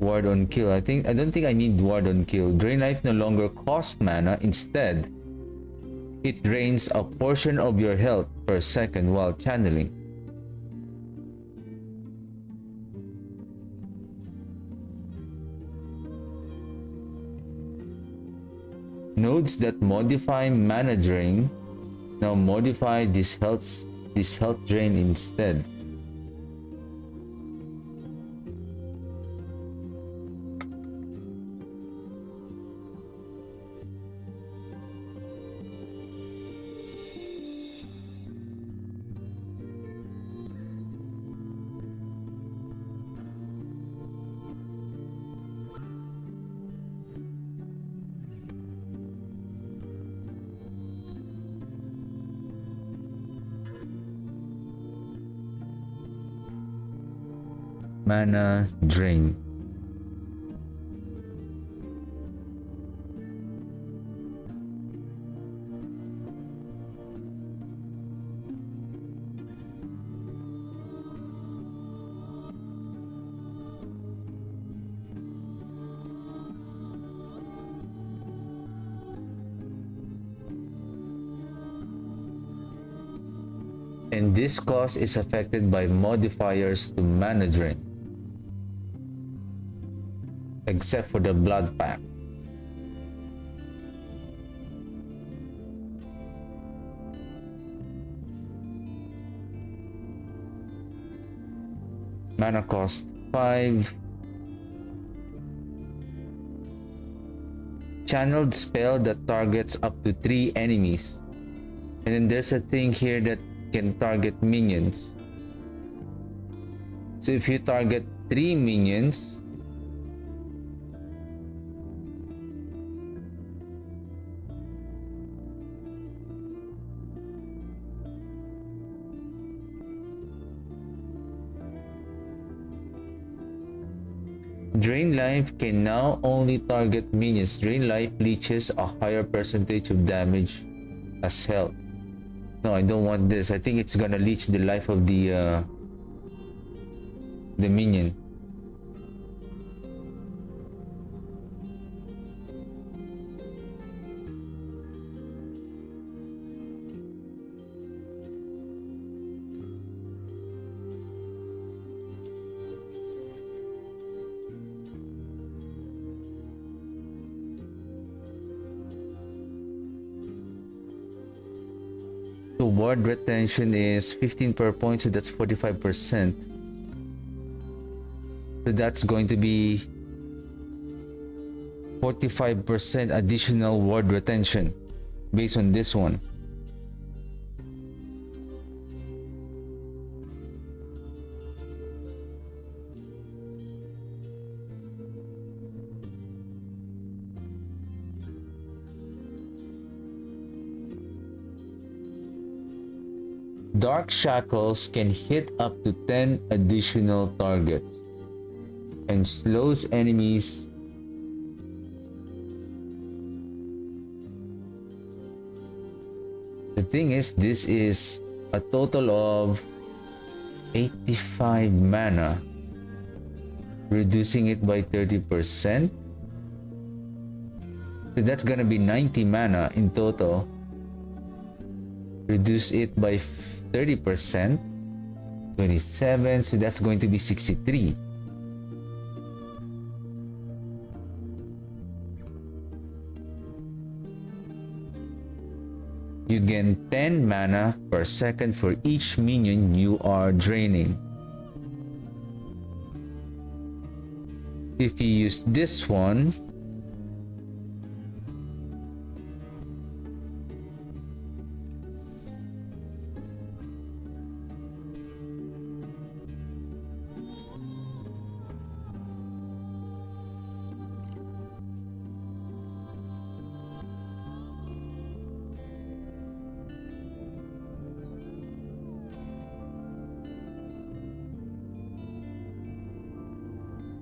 Ward on kill. I don't think I need ward on kill. Drain life no longer costs mana. Instead, it drains a portion of your health per second while channeling. Nodes that modify mana drain now modify this health drain instead. Mana drain. And this cost is affected by modifiers to mana drain, except for the blood pack. Mana cost 5. Channeled spell that targets up to 3 enemies. And then there's a thing here that can target minions. So if you target 3 minions, Drain Life can now only target minions. Drain Life leeches a higher percentage of damage as health. No, I don't want this. I think it's gonna leech the life of the minion. So ward retention is 15 per point, so that's 45%. So that's going to be 45% additional ward retention based on this one. Dark Shackles can hit up to 10 additional targets and slows enemies. The thing is, this is a total of 85 mana, reducing it by 30%. So that's gonna be 90 mana in total. Reduce it by 30%, 27, so that's going to be 63. You gain 10 mana per second for each minion you are draining. If you use this one,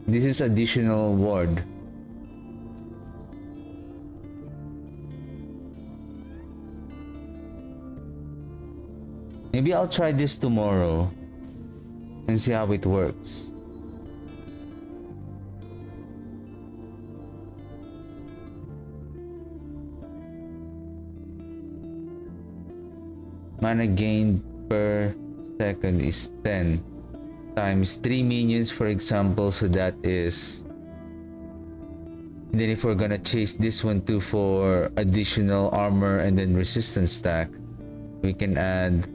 this is additional ward. Maybe I'll try this tomorrow and see how it works. Mana gain per second is 10 times 3 minions, for example, so that is, then if we're gonna chase this one too for additional armor and then resistance stack, we can add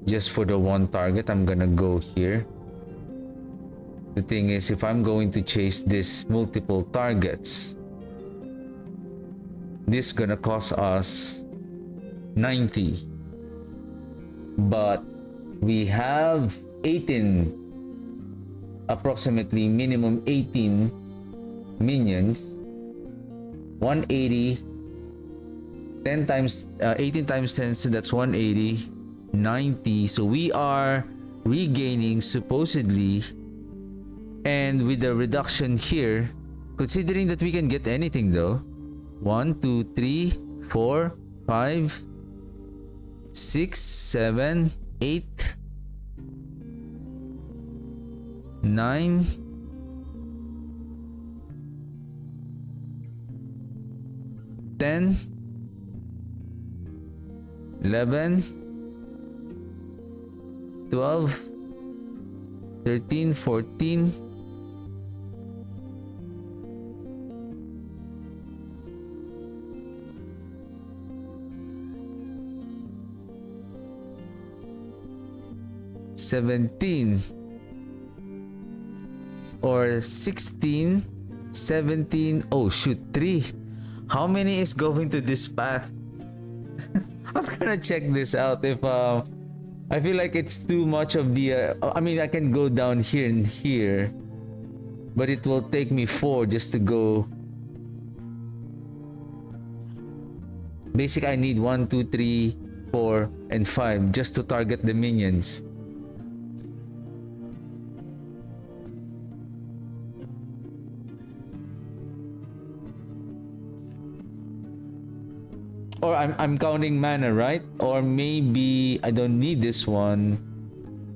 just for the one target. I'm gonna go here. The thing is, if I'm going to chase this multiple targets, this gonna cost us 90, but we have 18, approximately minimum 18 minions. 180, 10 times 18 times 10, so that's 180, 90. So we are regaining supposedly, and with the reduction here, considering that we can get anything though, 1 2 3 4 5 6 7 8 9 10 11 12 13 14 17 or 16 17. Oh shoot, 3. How many is going to this path? I'm gonna check this out. If I feel like it's too much of the I mean, I can go down here and here, but it will take me 4 just to go. Basically I need 1 2 3 4 and 5 just to target the minions. Or I'm counting mana, right? Or maybe I don't need this one.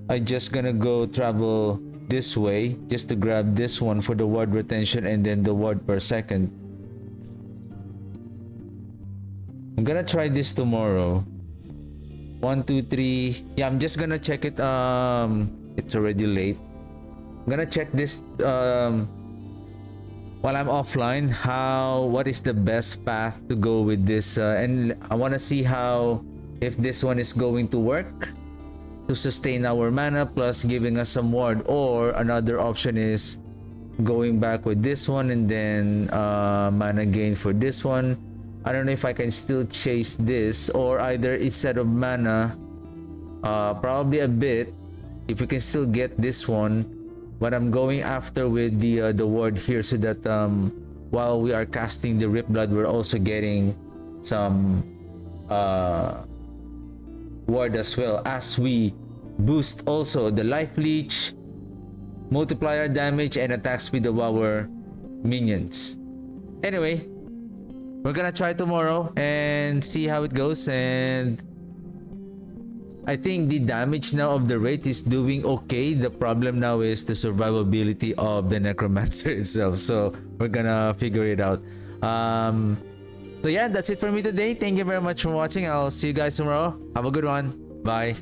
I just gonna go travel this way just to grab this one for the ward retention and then the ward per second. I'm gonna try this tomorrow. 1 2 3. Yeah, I'm just gonna check it. It's already late. I'm gonna check this while I'm offline, what is the best path to go with this, and I want to see how if this one is going to work to sustain our mana plus giving us some ward, or another option is going back with this one and then mana gain for this one. I don't know if I can still chase this, or either instead of mana, probably a bit, if we can still get this one, but I'm going after with the ward here, so that while we are casting the Rip Blood, we're also getting some ward as well, as we boost also the life leech, multiplier damage, and attack speed of our minions. Anyway, we're gonna try tomorrow and see how it goes, and I think the damage now of the Wraith is doing okay. The problem now is the survivability of the Necromancer itself, so we're gonna figure it out. So yeah, that's it for me today. Thank you very much for watching. I'll see you guys tomorrow. Have a good one. Bye.